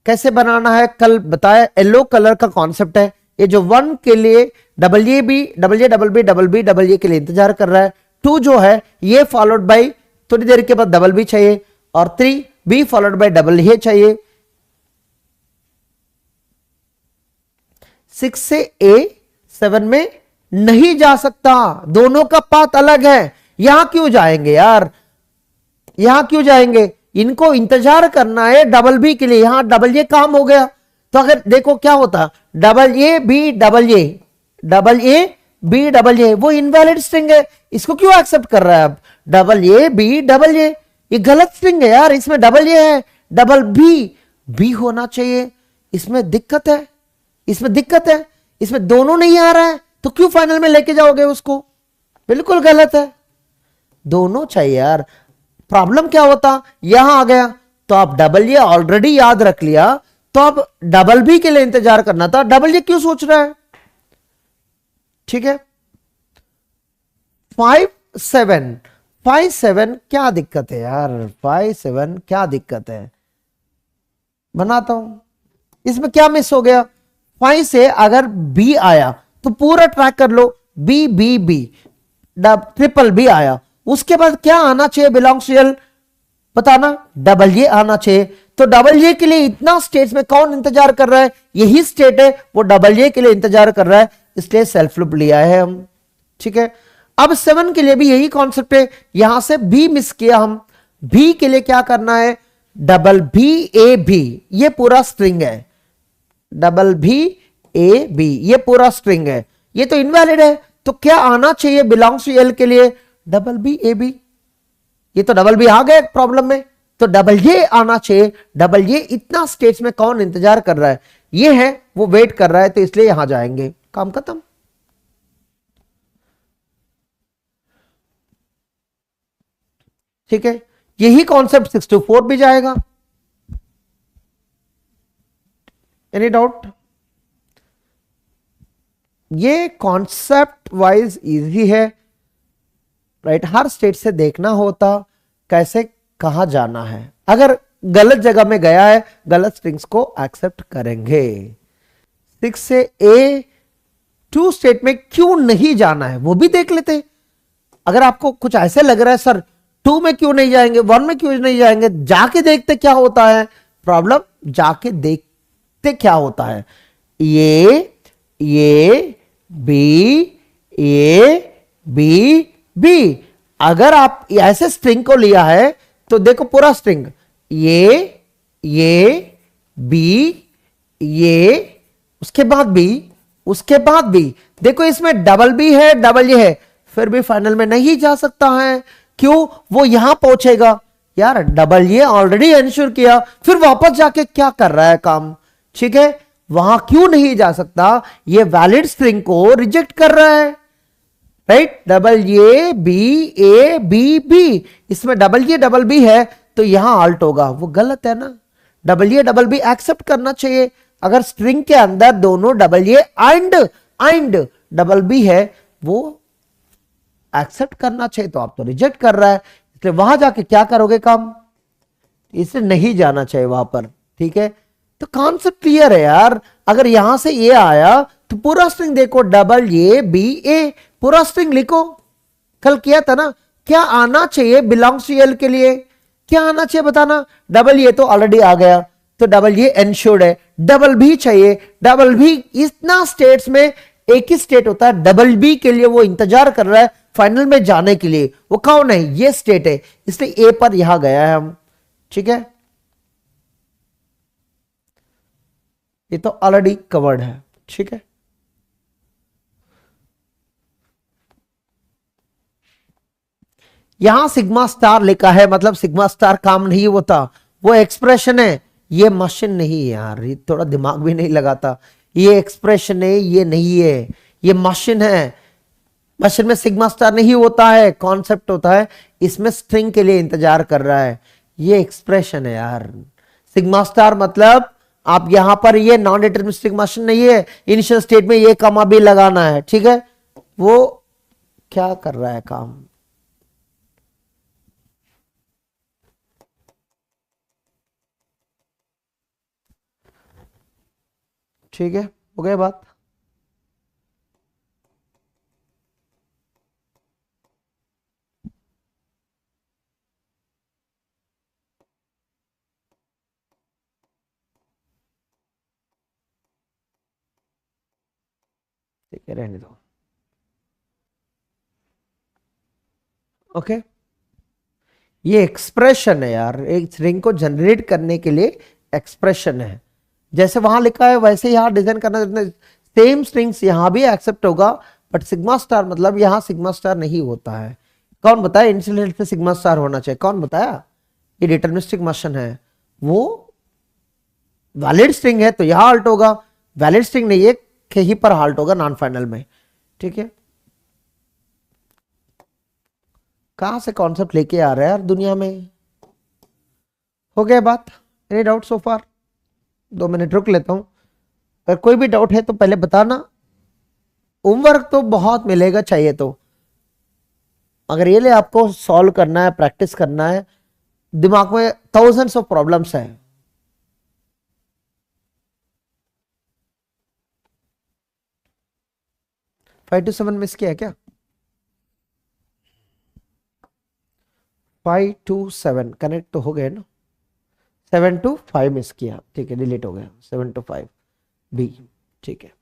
कैसे बनाना है, कल बताया। येलो कलर का कॉन्सेप्ट है, ये जो 1 के लिए double A B double A double B double B double A के लिए इंतजार कर रहा है, 2 जो है ये फॉलोड बाय थोड़ी देर के बाद डबल बी चाहिए, और 3 be followed by double A चाहिए। 6 से ए 7 में नहीं जा सकता, दोनों का पाथ अलग है। यहां क्यों जाएंगे यार, यहां क्यों जाएंगे, इनको इंतजार करना है डबल बी के लिए, यहां डबल ए काम हो गया। तो अगर देखो क्या होता, double A B double A double A B double A, वो इनवैलिड स्ट्रिंग है, इसको क्यों एक्सेप्ट कर रहा है अब, double A B double A, ये गलत स्ट्रिंग है यार, इसमें डबल ए है, डबल बी बी होना चाहिए, इसमें दिक्कत है, इसमें दिक्कत है, इसमें दोनों नहीं आ रहा है, तो क्यों फाइनल में लेके जाओगे उसको, बिल्कुल गलत है, दोनों चाहिए यार। प्रॉब्लम क्या होता, यहां आ गया तो आप डबल ए ऑलरेडी याद रख लिया, तो अब डबल बी के लिए इंतजार करना था, डबल ए क्यों सोच रहा है, ठीक है। 5 7 5 7 क्या दिक्कत है यार, 5 7 क्या दिक्कत है, बनाता हूं। इसमें क्या मिस हो गया, 5 से अगर बी आया तो पूरा ट्रैक कर लो, B B B triple B आया, उसके बाद क्या आना चाहिए, बिलोंग्स टू एल, बताना, डबल ए आना चाहिए। तो डबल ए के लिए इतना स्टेट में कौन इंतजार कर रहा है, यही स्टेट है, वो डबल ए के लिए इंतजार कर रहा है, इसलिए सेल्फ लूप लिया है हम, ठीक है। अब 7 के लिए भी यही कॉन्सेप्ट है, यहां से बी मिस किया हम, बी के लिए क्या करना है, डबल बी ए बी, ये पूरा स्ट्रिंग है, डबल बी ए बी, ये पूरा स्ट्रिंग है, ये तो इनवैलिड है, तो क्या आना चाहिए बिलोंग्स टू एल के लिए, डबल बी ए बी, ये तो डबल बी आ गया प्रॉब्लम में, तो डबल ये आना चाहिए, डबल ये इतना स्टेट्स में कौन इंतजार कर रहा है, ये है वो वेट कर रहा है, तो इसलिए यहां जाएंगे, काम खत्म। ठीक है, यही कॉन्सेप्ट 6 to 4 भी जाएगा, एनी डाउट। ये कॉन्सेप्ट वाइज इजी है, राइट, हर स्टेट से देखना होता कैसे कहां जाना है, अगर गलत जगह में गया है गलत स्ट्रिंग्स को एक्सेप्ट करेंगे। 6 से ए 2 स्टेट में क्यों नहीं जाना है वो भी देख लेते। अगर आपको कुछ ऐसे लग रहा है सर 2 में क्यों नहीं जाएंगे, 1 में क्यों नहीं जाएंगे, जाके देखते क्या होता है, प्रॉब्लम जाके देखते क्या होता है। ये बी बी, अगर आप ऐसे स्ट्रिंग को लिया है तो देखो पूरा स्ट्रिंग, ये बी, ये उसके बाद बी, उसके बाद बी, देखो इसमें डबल बी है डबल ये है, फिर भी फाइनल में नहीं जा सकता है, क्यों, वो यहां पहुंचेगा यार, डबल ये ऑलरेडी एंश्योर किया, फिर वापस जाके क्या कर रहा है काम, ठीक है, वहां क्यों नहीं जा सकता, ये वैलिड स्ट्रिंग को रिजेक्ट कर रहा है, right, double A B B, इसमें डबल बी है तो यहां ऑल्ट होगा, वो गलत है ना, डबल बी एक्सेप्ट करना चाहिए, अगर स्ट्रिंग के अंदर दोनों double A and double B है वो एक्सेप्ट करना चाहिए, तो आप तो रिजेक्ट कर रहा है, इसलिए वहां जाके क्या करोगे काम, इसलिए नहीं जाना चाहिए वहां पर, ठीक है। तो कॉन्सेप्ट क्लियर है यार, अगर यहां से ये आया तो पूरा स्ट्रिंग देखो, डबल ए बी ए, पूरा स्ट्रिंग लिखो, कल किया था ना, क्या आना चाहिए बिलोंग्स टू एल के लिए, क्या आना चाहिए बताना, डबल ए तो ऑलरेडी आ गया, तो डबल ए एंश्योर्ड है, डबल भी चाहिए, डबल भी इतना स्टेट्स में एक ही स्टेट होता है, डबल बी के लिए वो इंतजार कर रहा है फाइनल में जाने के लिए। वो कौन है? ये स्टेट है, इसलिए ए पर यहां गया है हम। ठीक है, ये तो ऑलरेडी कवर्ड है। ठीक है, यहां सिग्मा स्टार लिखा है, मतलब सिग्मा स्टार काम नहीं होता, वो एक्सप्रेशन है, ये मशीन नहीं है यार, ये थोड़ा दिमाग भी नहीं लगाता। ये एक्सप्रेशन है, ये नहीं है, ये मशीन है। मशीन में सिग्मा स्टार नहीं होता है, कॉन्सेप्ट होता है, इसमें स्ट्रिंग के लिए इंतजार कर रहा है। ये एक्सप्रेशन है यार। सिग्मा स्टार मतलब आप यहां पर ये नॉन डिटरमिनिस्टिक मशीन नहीं है, इनिशियल स्टेट में ये कमा भी लगाना है। ठीक है, वो क्या कर रहा है काम? ठीक है, हो गया बात। ठीक है, रहने दो। ओके, ये एक्सप्रेशन है यार, एक स्ट्रिंग को जनरेट करने के लिए एक्सप्रेशन है। जैसे वहां लिखा है वैसे यहां डिजाइन करना, सेम स्ट्रिंग्स यहां भी एक्सेप्ट होगा, बट सिग्मा स्टार मतलब यहां सिग्मा स्टार नहीं होता है। कौन बताया इनिशियल पे सिग्मा स्टार होना चाहिए? कौन बताया? ये डिटरमिनिस्टिक मशीन है, वो वैलिड स्ट्रिंग है तो यहां हाल्ट होगा, वैलिड स्ट्रिंग नहीं है कहीं पर हाल्ट होगा नॉन फाइनल में। ठीक है, कहां से कॉन्सेप्ट लेके आ रहे हैं यार दुनिया में? हो गया बात? एनी डाउट सो फार? 2 मिनट रुक लेता हूं, अगर कोई भी डाउट है तो पहले बताना। होमवर्क तो बहुत मिलेगा चाहिए तो, अगर ये ले आपको सॉल्व करना है, प्रैक्टिस करना है, दिमाग में थाउजेंड्स ऑफ प्रॉब्लम्स है। फाइव टू सेवन मिस किया है क्या? 5 to 7 कनेक्ट तो हो गए ना? 7 to 5 मिस किया, ठीक है, डिलीट हो गया। 7 to 5 बी। ठीक है,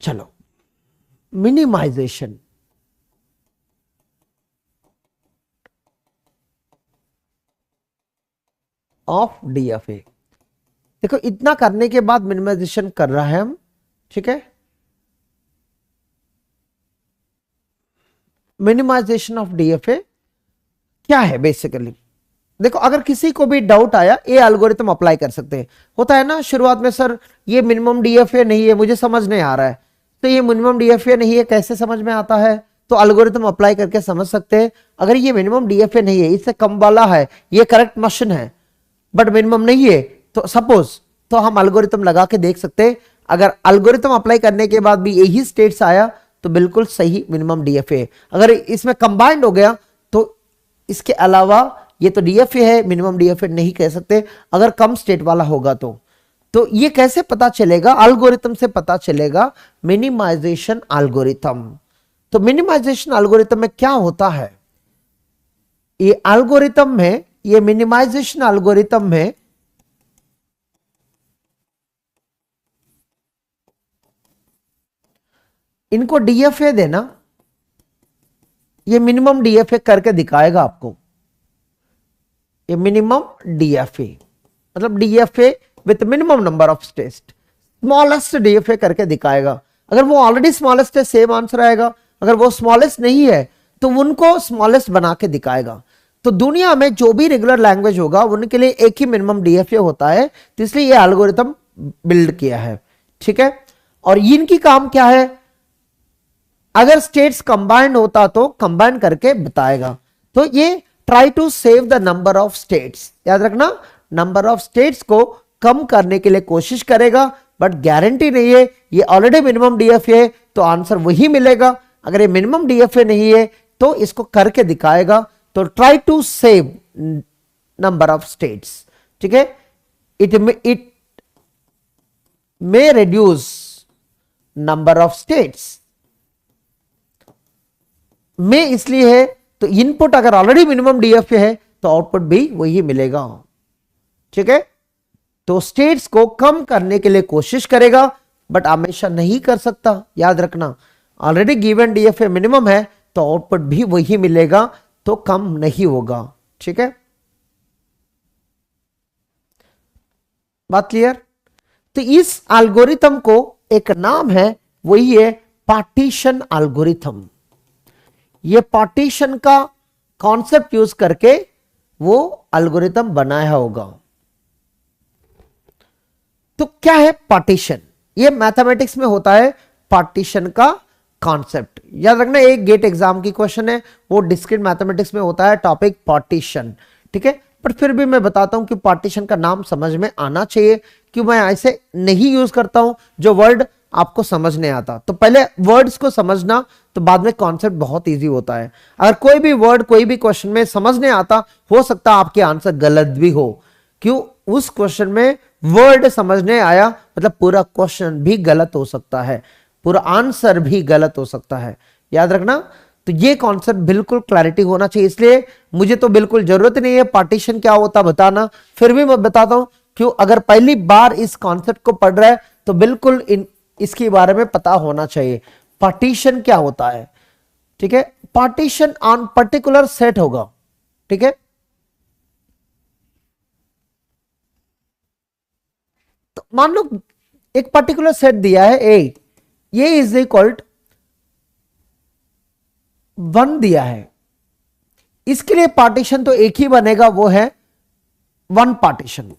चलो मिनिमाइजेशन। Of DFA. देखो इतना करने के बाद मिनिमाइजेशन कर रहा है हम। ठीक है, मिनिमाइजेशन ऑफ डीएफए क्या है बेसिकली? देखो अगर किसी को भी डाउट आया, ये एल्गोरिथम अप्लाई कर सकते हैं। होता है ना शुरुआत में, सर ये मिनिमम डीएफए नहीं है, मुझे समझ नहीं आ रहा है। तो ये मिनिमम डीएफए नहीं है, कैसे समझ में आता है? तो एल्गोरिथम अप्लाई करके समझ सकते हैं। अगर ये मिनिमम डीएफए नहीं है, इससे कम वाला है, ये करेक्ट मशीन है, बट मिनिमम नहीं है, तो सपोज, तो हम एल्गोरिथम लगा के देख सकते हैं। अगर एल्गोरिथम अप्लाई करने के बाद भी यही स्टेट्स आया तो बिल्कुल सही मिनिमम डीएफए। अगर इसमें कंबाइंड हो गया तो इसके अलावा ये तो डीएफए है, मिनिमम डीएफए नहीं कह सकते। अगर कम स्टेट वाला होगा तो ये कैसे पता चलेगा? एल्गोरिथम से पता चलेगा, मिनिमाइजेशन एल्गोरिथम। तो मिनिमाइजेशन एल्गोरिथम में क्या होता है? ये एल्गोरिथम में, ये मिनिमाइजेशन एल्गोरिथम में इनको डीएफए देना, ये मिनिमम डीएफए करके दिखाएगा आपको। ये मिनिमम डीएफए मतलब DFA with minimum number of states, smallest DFA करके दिखाएगा। अगर वो ऑलरेडी स्मॉलेस्ट है, सेम आंसर आएगा। अगर वो स्मॉलेस्ट नहीं है तो उनको स्मॉलेस्ट बना के दिखाएगा। तो दुनिया में जो भी रेगुलर लैंग्वेज होगा उनके लिए एक ही मिनिमम डीएफए होता है, तो इसलिए ये एल्गोरिथम बिल्ड किया है। ठीक है, और इनकी काम क्या है? अगर स्टेट्स कंबाइंड होता तो कंबाइन करके बताएगा। तो ये try to save the number of states, याद रखना, नंबर ऑफ स्टेट्स को कम करने के लिए कोशिश करेगा, बट गारंटी नहीं है। ये ऑलरेडी मिनिमम डीएफए है तो आंसर वही मिलेगा। अगर ये मिनिमम डीएफए नहीं है तो इसको करके दिखाएगा। तो try to save number of states. ठीक है, it may reduce number of states. में इसलिए है तो इनपुट अगर ऑलरेडी मिनिमम डीएफए है तो आउटपुट भी वही मिलेगा। ठीक है, तो स्टेट्स को कम करने के लिए कोशिश करेगा बट हमेशा नहीं कर सकता, याद रखना। ऑलरेडी गिवन डीएफए मिनिमम है तो आउटपुट भी वही मिलेगा, तो कम नहीं होगा। ठीक है, बात क्लियर। तो इस एल्गोरिथम को एक नाम है, वही है पार्टीशन एल्गोरिथम। ये पार्टीशन का कॉन्सेप्ट यूज करके वो एल्गोरिथम बनाया होगा। तो क्या है पार्टीशन? ये मैथमेटिक्स में होता है पार्टीशन का कॉन्सेप्ट। याद रखना, एक गेट एग्जाम की क्वेश्चन है, वो डिस्क्रीट मैथमेटिक्स में होता है टॉपिक पार्टीशन। ठीक है, पर फिर भी मैं बताता हूं कि पार्टीशन का नाम समझ में आना चाहिए, क्यों मैं ऐसे नहीं यूज करता हूं जो वर्ड आपको समझ नहीं आता। तो पहले वर्ड्स को समझना, तो बाद में कॉन्सेप्ट बहुत इजी होता है। अगर कोई भी वर्ड कोई भी क्वेश्चन में समझ नहीं आता, हो सकता है आपके आंसर गलत भी हो। क्यों? उस क्वेश्चन में वर्ड समझ नहीं आया मतलब पूरा क्वेश्चन भी गलत हो सकता है, पूरा आंसर भी गलत हो सकता है, याद रखना। तो ये कॉन्सेप्ट बिल्कुल क्लैरिटी होना चाहिए, इसलिए मुझे तो बिल्कुल जरूरत नहीं है पार्टीशन क्या होता बताना, फिर भी मैं बताता हूं। क्यों? अगर पहली बार इस कॉन्सेप्ट को पढ़ रहा है तो बिल्कुल इसके बारे में पता होना चाहिए पार्टीशन क्या होता है। ठीक है, पार्टीशन ऑन पर्टिकुलर सेट होगा। ठीक है, तो मान लो एक पर्टिकुलर सेट दिया है ए, ये इज इक्वल 1 दिया है, इसके लिए पार्टीशन तो एक ही बनेगा, वो है 1 पार्टीशन।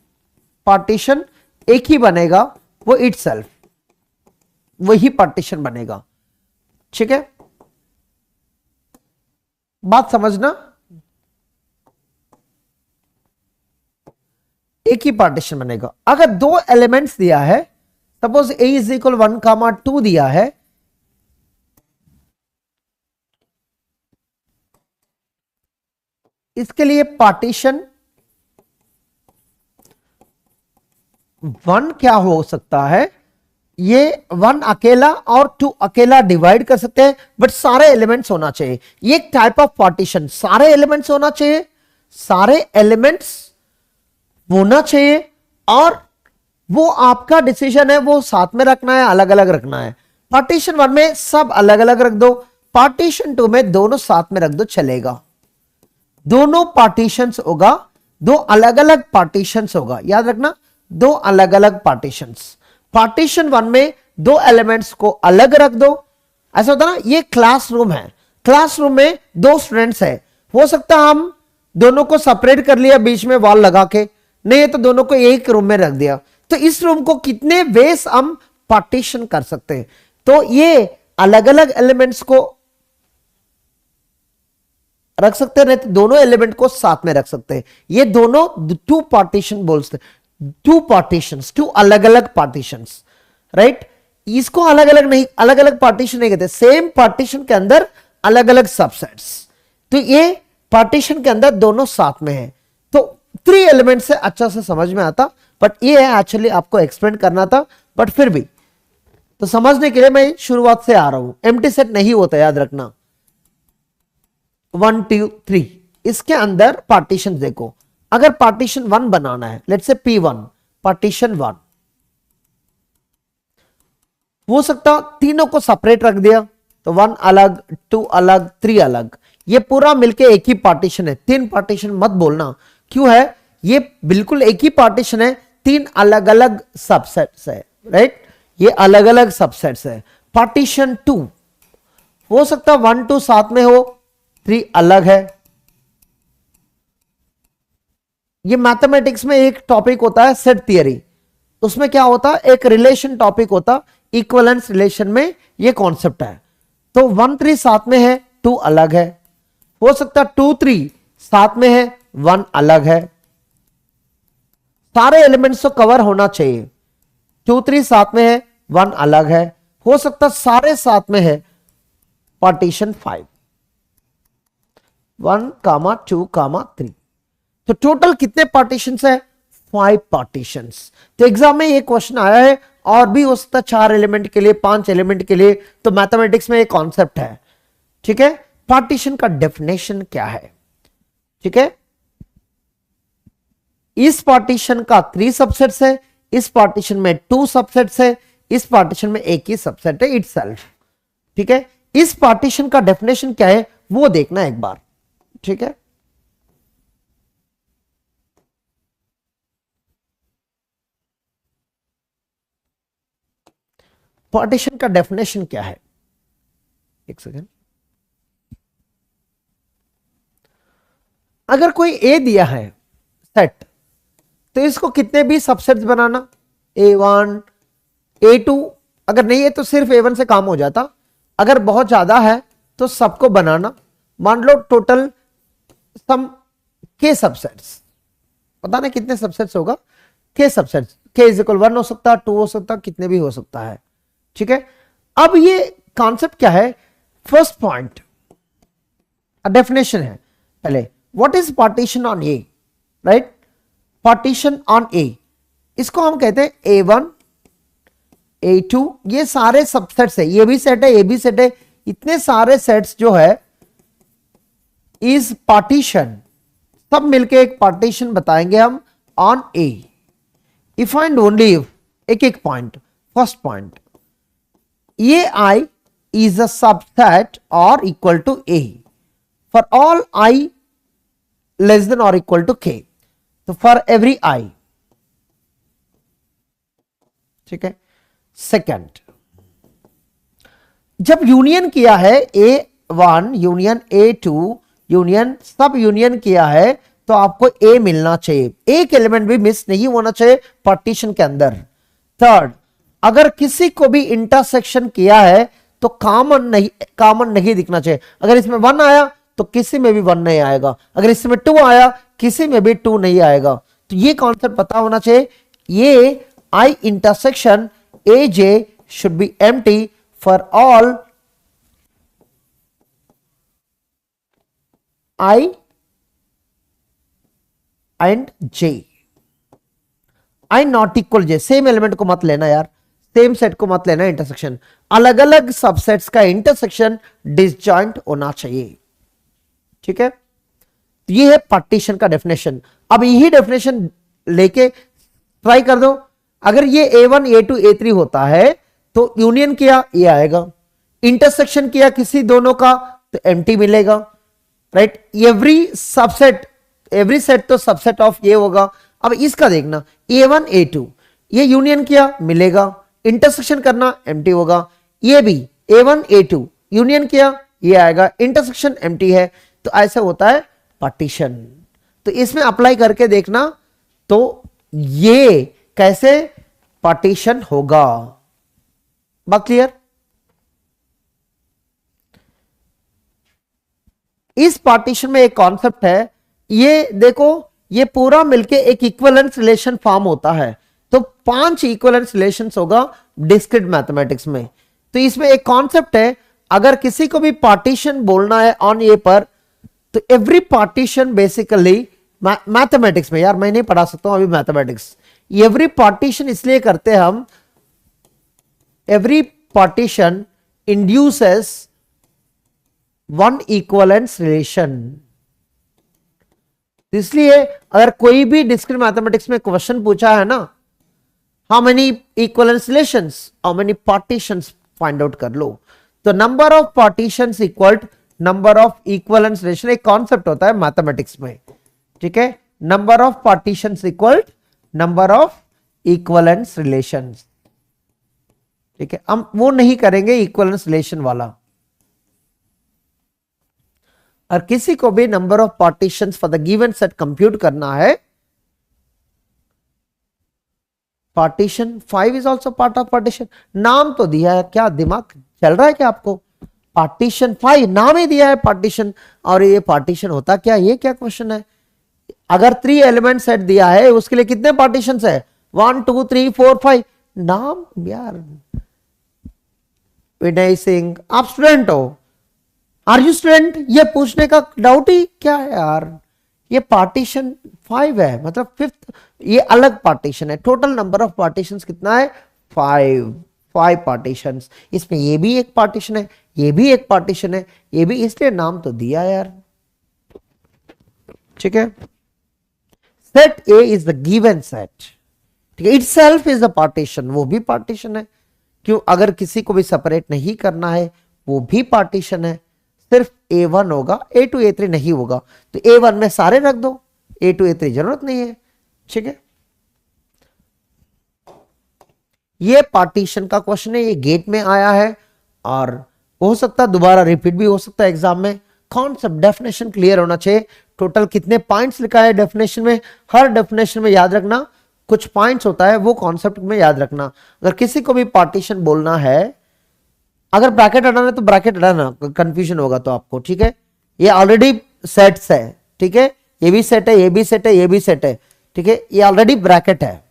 पार्टीशन एक ही बनेगा, वो इटसेल्फ वही पार्टीशन बनेगा। ठीक है, बात समझना, एक ही पार्टीशन बनेगा। अगर 2 एलिमेंट्स दिया है, सपोज ए इज इक्वल 1,2 दिया है, इसके लिए पार्टीशन 1 क्या हो सकता है, ये 1 अकेला और 2 अकेला डिवाइड कर सकते हैं, बट सारे एलिमेंट्स होना चाहिए। ये एक टाइप ऑफ पार्टीशन, सारे एलिमेंट्स होना चाहिए, सारे एलिमेंट्स होना चाहिए, और वो आपका डिसीजन है, वो साथ में रखना है अलग अलग रखना है। पार्टीशन 1 में सब अलग अलग रख दो, पार्टीशन 2 में दोनों साथ में रख दो, चलेगा। दोनों पार्टीशंस होगा, 2 अलग अलग पार्टीशंस होगा, याद रखना 2 अलग अलग पार्टीशंस। पार्टीशन 1 में 2 एलिमेंट्स को अलग रख दो, ऐसा होता ना। ये क्लासरूम है, क्लासरूम में 2 स्टूडेंट्स है, हो सकता है हम दोनों को सेपरेट कर लिया बीच में वॉल लगा के, नहीं तो दोनों को एक रूम में रख दिया, तो इस रूम को कितने वेस हम पार्टीशन कर सकते हैं। तो ये अलग अलग एलिमेंट्स को रख सकते हैं, नहीं तो दोनों एलिमेंट को साथ में रख सकते हैं। ये दोनों 2 पार्टीशन बोलते हैं, 2 पार्टीशंस, 2 अलग अलग पार्टीशंस, राइट। इसको अलग अलग नहीं, अलग अलग पार्टीशन नहीं कहते, सेम पार्टीशन के अंदर अलग अलग सबसेट्स। तो ये पार्टीशन के अंदर दोनों साथ में है, तो 3 एलिमेंट से अच्छा से समझ में आता, बट ये है एक्चुअली आपको एक्सप्लेन करना था, बट फिर भी तो समझने के लिए मैं शुरुआत से आ रहा हूं। एम्प्टी सेट नहीं होता, याद रखना। 1 2 3 इसके अंदर पार्टीशन देखो, अगर पार्टीशन 1 बनाना है, लेट्स से P1 पार्टीशन 1, हो सकता तीनों को सेपरेट रख दिया, तो 1 अलग, 2 अलग, 3 अलग, ये पूरा मिलके एक ही पार्टीशन है। 3 पार्टीशन मत बोलना, क्यों है? ये बिल्कुल एक ही पार्टीशन है, 3 अलग अलग सबसेट्स है, राइट। ये अलग अलग सबसेट्स है। पार्टीशन 2 हो सकता 1 2 साथ में हो, 3 अलग है। ये मैथमेटिक्स में एक टॉपिक होता है सेट थियरी, उसमें क्या होता है, एक रिलेशन टॉपिक होता, इक्विवेलेंस रिलेशन में ये कॉन्सेप्ट है। तो 1 3 साथ में है, 2 अलग है। हो सकता 2 3 साथ में है, 1 अलग है। सारे एलिमेंट्स को कवर होना चाहिए। 2 3 साथ में है, 1 अलग है। हो सकता सारे साथ में है, पार्टीशन 5, 1 2 3। तो टोटल कितने पार्टीशंस है? 5 पार्टीशंस। तो एग्जाम में ये क्वेश्चन आया है, और भी हो सकता 4 एलिमेंट के लिए, 5 एलिमेंट के लिए। तो मैथमेटिक्स में एक कॉन्सेप्ट है, ठीक है। पार्टीशन का डेफिनेशन क्या है, ठीक है। इस पार्टीशन का 3 सबसेट्स है, इस पार्टीशन में 2 सबसेट्स है, इस पार्टीशन में एक ही सबसेट है इटसेल्फ। ठीक है, इस पार्टीशन का डेफिनेशन क्या है वो देखना एक बार। ठीक है, पार्टीशन का डेफिनेशन क्या है, एक सेकेंड। अगर कोई ए दिया है सेट, तो इसको कितने भी सबसेट्स बनाना, A1 A2, अगर नहीं है तो सिर्फ A1 से काम हो जाता, अगर बहुत ज्यादा है तो सबको बनाना। मान लो टोटल सम के सबसेट्स, पता नहीं कितने सबसेट्स होगा, के सबसेट्स, के इज इक्वल 1 हो सकता है, 2 हो सकता है, कितने भी हो सकता है। ठीक है, अब ये कॉन्सेप्ट क्या है, फर्स्ट पॉइंट डेफिनेशन है पहले, what is partition on A, right, partition on A, इसको हम कहते हैं A1 A2, ये सारे सबसेट्स है, ये भी सेट है, ये भी सेट है, इतने सारे सेट्स जो है इस पार्टीशन, सब मिलके एक पार्टीशन बताएंगे हम on A. If and only if, एक एक पॉइंट, फर्स्ट पॉइंट, ये आई इज अ सबसेट और equal to A for all I less than और इक्वल टू के, तो फॉर एवरी आई। ठीक है, सेकंड, जब यूनियन किया है A1 यूनियन A2 यूनियन, सब यूनियन किया है तो आपको A मिलना चाहिए, एक एलिमेंट भी मिस नहीं होना चाहिए पार्टीशन के अंदर। थर्ड, अगर किसी को भी इंटरसेक्शन किया है तो कॉमन नहीं दिखना चाहिए, अगर इसमें 1 आया तो किसी में भी 1 नहीं आएगा, अगर इसमें 2 आया किसी में भी 2 नहीं आएगा। तो ये कॉन्सेप्ट पता होना चाहिए, ये I intersection AJ should be empty for all I and J, I not equal J, same element को मत लेना यार, सेम सेट को मत लेना इंटरसेक्शन, अलग अलग सबसेट्स का इंटरसेक्शन डिसजॉइंट होना चाहिए। ठीक है, तो ये है पार्टीशन का डेफिनेशन। अब यही डेफिनेशन लेके ट्राई कर दो, अगर ये A1 A2 A3 होता है तो यूनियन किया ये आएगा, इंटरसेक्शन किया किसी दोनों का तो एम्प्टी मिलेगा, right, every subset, every set तो सबसेट ऑफ ये होगा। अब इसका देखना A1 A2, ये यूनियन किया मिलेगा, इंटरसेक्शन करना एम्प्टी होगा, ये भी A1 A2 यूनियन किया ये आएगा, इंटरसेक्शन एम्प्टी है, तो ऐसा होता है पार्टीशन। तो इसमें अप्लाई करके देखना तो ये कैसे पार्टीशन होगा, बात क्लियर। इस पार्टीशन में एक कॉन्सेप्ट है, ये देखो, ये पूरा मिलके एक इक्विवेलेंस रिलेशन फॉर्म होता है, तो 5 इक्विवेलेंस रिलेशंस होगा डिस्क्रीट मैथमेटिक्स में। तो इसमें एक कॉन्सेप्ट है, अगर किसी को भी पार्टीशन बोलना है ऑन ए पर, तो एवरी पार्टीशन बेसिकली मैथमेटिक्स में, यार मैं नहीं पढ़ा सकता हूं अभी मैथमेटिक्स, एवरी पार्टीशन इसलिए करते हैं हम, every partition induces one equivalence relation. इसलिए अगर कोई भी डिस्क्रीट मैथमेटिक्स में क्वेश्चन पूछा है ना, how many equivalence relations, how many partitions, find out कर लो, तो number of partitions equal number of equivalence relation, एक कॉन्सेप्ट होता है मैथमेटिक्स में। ठीक है, number of partitions equal number of equivalence relations. ठीक है, हम वो नहीं करेंगे इक्विवेलेंस रिलेशन वाला। और किसी को भी number of partitions for the given set compute करना है, partition 5 is also part of partition, नाम तो दिया है, क्या दिमाग चल रहा है क्या आपको, पार्टीशन 5 नाम ही दिया है पार्टीशन, और ये पार्टीशन होता क्या, ये क्या क्वेश्चन है। अगर 3 एलिमेंट सेट दिया है उसके लिए कितने पार्टीशंस है, 1 2 3 4 5, नाम यार, विनय सिंह, आप स्टूडेंट हो, आर यू स्टूडेंट, ये पूछने का डाउट ही क्या है यार। ये पार्टीशन 5 है, मतलब 5th, ये अलग पार्टीशन है, टोटल नंबर ऑफ पार्टीशंस कितना है 5 पार्टीशंस, इसमें ये भी एक पार्टीशन है, ये भी एक पार्टीशन है, ये भी, इसलिए नाम तो दिया यार। ठीक है, set A is the given set, ठीक है, इटसेल्फ इज द पार्टीशन, वो भी पार्टीशन है। क्यों? अगर किसी को भी सेपरेट नहीं करना है वो भी पार्टीशन है, सिर्फ A1 होगा, A2 A3 नहीं होगा। तो A1 में सारे रख दो, A2 A3 जरूरत नहीं है। ठीक है, ये पार्टीशन का क्वेश्चन है, ये गेट में आया है और हो सकता है दोबारा रिपीट भी हो सकता है एग्जाम में। कॉन्सेप्ट डेफिनेशन क्लियर होना चाहिए। टोटल कितने पॉइंट्स लिखा है डेफिनेशन में, हर डेफिनेशन में याद रखना कुछ पॉइंट्स होता है, वो कॉन्सेप्ट में याद रखना। अगर किसी को भी पार्टीशन बोलना है, अगर ब्रैकेट हटाना है तो ब्रैकेट हटाना, कंफ्यूजन होगा तो आपको। ठीक है, ये ऑलरेडी सेट्स है। ठीक है, ये भी सेट है, ये भी सेट है, ये भी सेट है। ठीक है, ये ऑलरेडी ब्रैकेट है,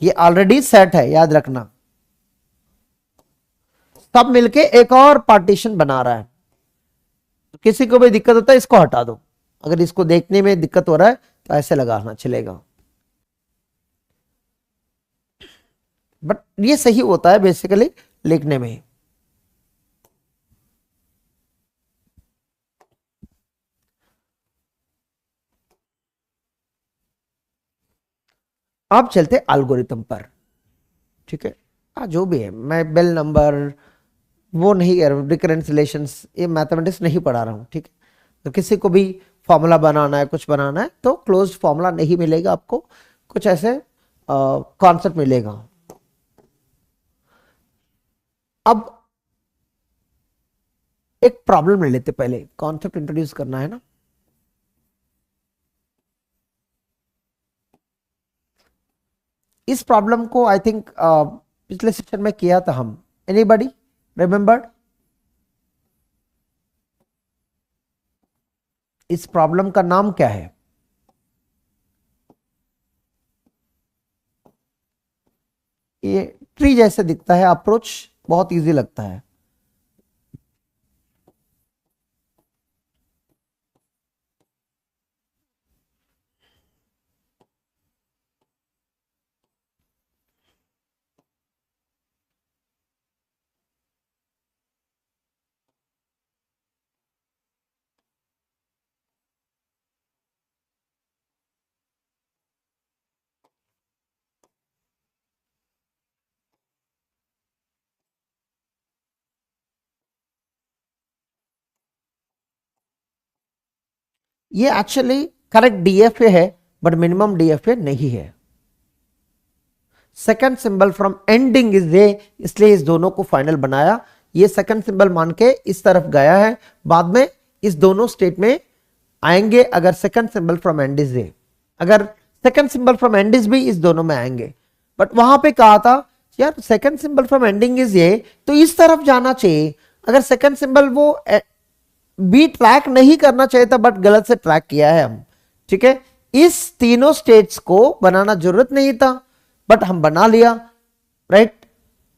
ये ऑलरेडी सेट है, याद रखना। सब मिलके एक और पार्टीशन बना रहा है। किसी को भी दिक्कत होता है इसको हटा दो, अगर इसको देखने में दिक्कत हो रहा है तो ऐसे लगाना चलेगा। बट ये सही होता है बेसिकली लिखने में। अब चलते एल्गोरिथम पर। ठीक है, जो भी है, मैं बेल नंबर वो नहीं कह रहा हूं, डिफरेंस रिलेशंस, ये मैथमेटिक्स नहीं पढ़ा रहा हूं। ठीक है, तो किसी को भी फॉर्मूला बनाना है, कुछ बनाना है तो क्लोज्ड फॉर्मूला नहीं मिलेगा आपको, कुछ ऐसे कॉन्सेप्ट मिलेगा। अब एक प्रॉब्लम ले लेते, पहले कॉन्सेप्ट इंट्रोड्यूस करना है ना। इस प्रॉब्लम को आई थिंक पिछले सेशन में किया था हम, एनीबॉडी रिमेंबर्ड? इस प्रॉब्लम का नाम क्या है? ये ट्री जैसे दिखता है, अप्रोच बहुत इजी लगता है। ये एक्चुअली करेक्ट डीएफए है, बट मिनिमम डीएफए नहीं है। Second symbol from ending is a, इसलिए इस दोनों को फाइनल बनाया। ये सेकंड सिंबल मान के इस तरफ गया है, बाद में इस दोनों स्टेट में आएंगे अगर second symbol from end is A. अगर second symbol from end is भी, इस दोनों में आएंगे। बट वहां पे कहा था यार second symbol from ending is a, तो इस तरफ जाना चाहिए। अगर सेकंड सिंबल वो बी ट्रैक नहीं करना चाहिए था, बट गलत से ट्रैक किया है हम। ठीक है, इस तीनों स्टेट्स को बनाना जरूरत नहीं था, बट हम बना लिया, राइट।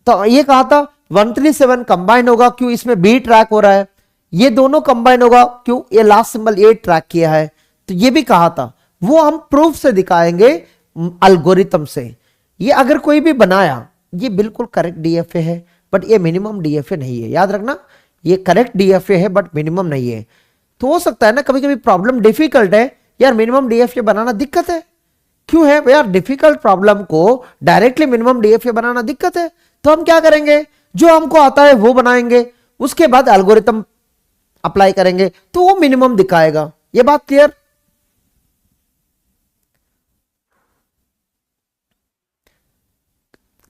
तो ये कहा था 137 कंबाइन होगा, क्यों? इसमें बी ट्रैक हो रहा है। ये दोनों कंबाइन होगा, क्यों? ये लास्ट सिंबल ए ट्रैक किया है। तो ये भी कहा था, वो हम प्रूफ से दिखाएंगे, एल्गोरिथम से। ये अगर कोई भी बनाया, ये बिल्कुल करेक्ट डीएफए है, बट ये मिनिमम डीएफए नहीं है, याद रखना। ये करेक्ट डीएफए है बट मिनिमम नहीं है। तो हो सकता है ना कभी कभी प्रॉब्लम डिफिकल्ट है यार, मिनिमम डीएफए बनाना दिक्कत है। क्यों है यार? डिफिकल्ट प्रॉब्लम को डायरेक्टली मिनिमम डीएफए बनाना दिक्कत है। तो हम क्या करेंगे, जो हमको आता है वो बनाएंगे, उसके बाद एल्गोरिथम अप्लाई करेंगे तो वो मिनिमम दिखाएगा। ये बात क्लियर?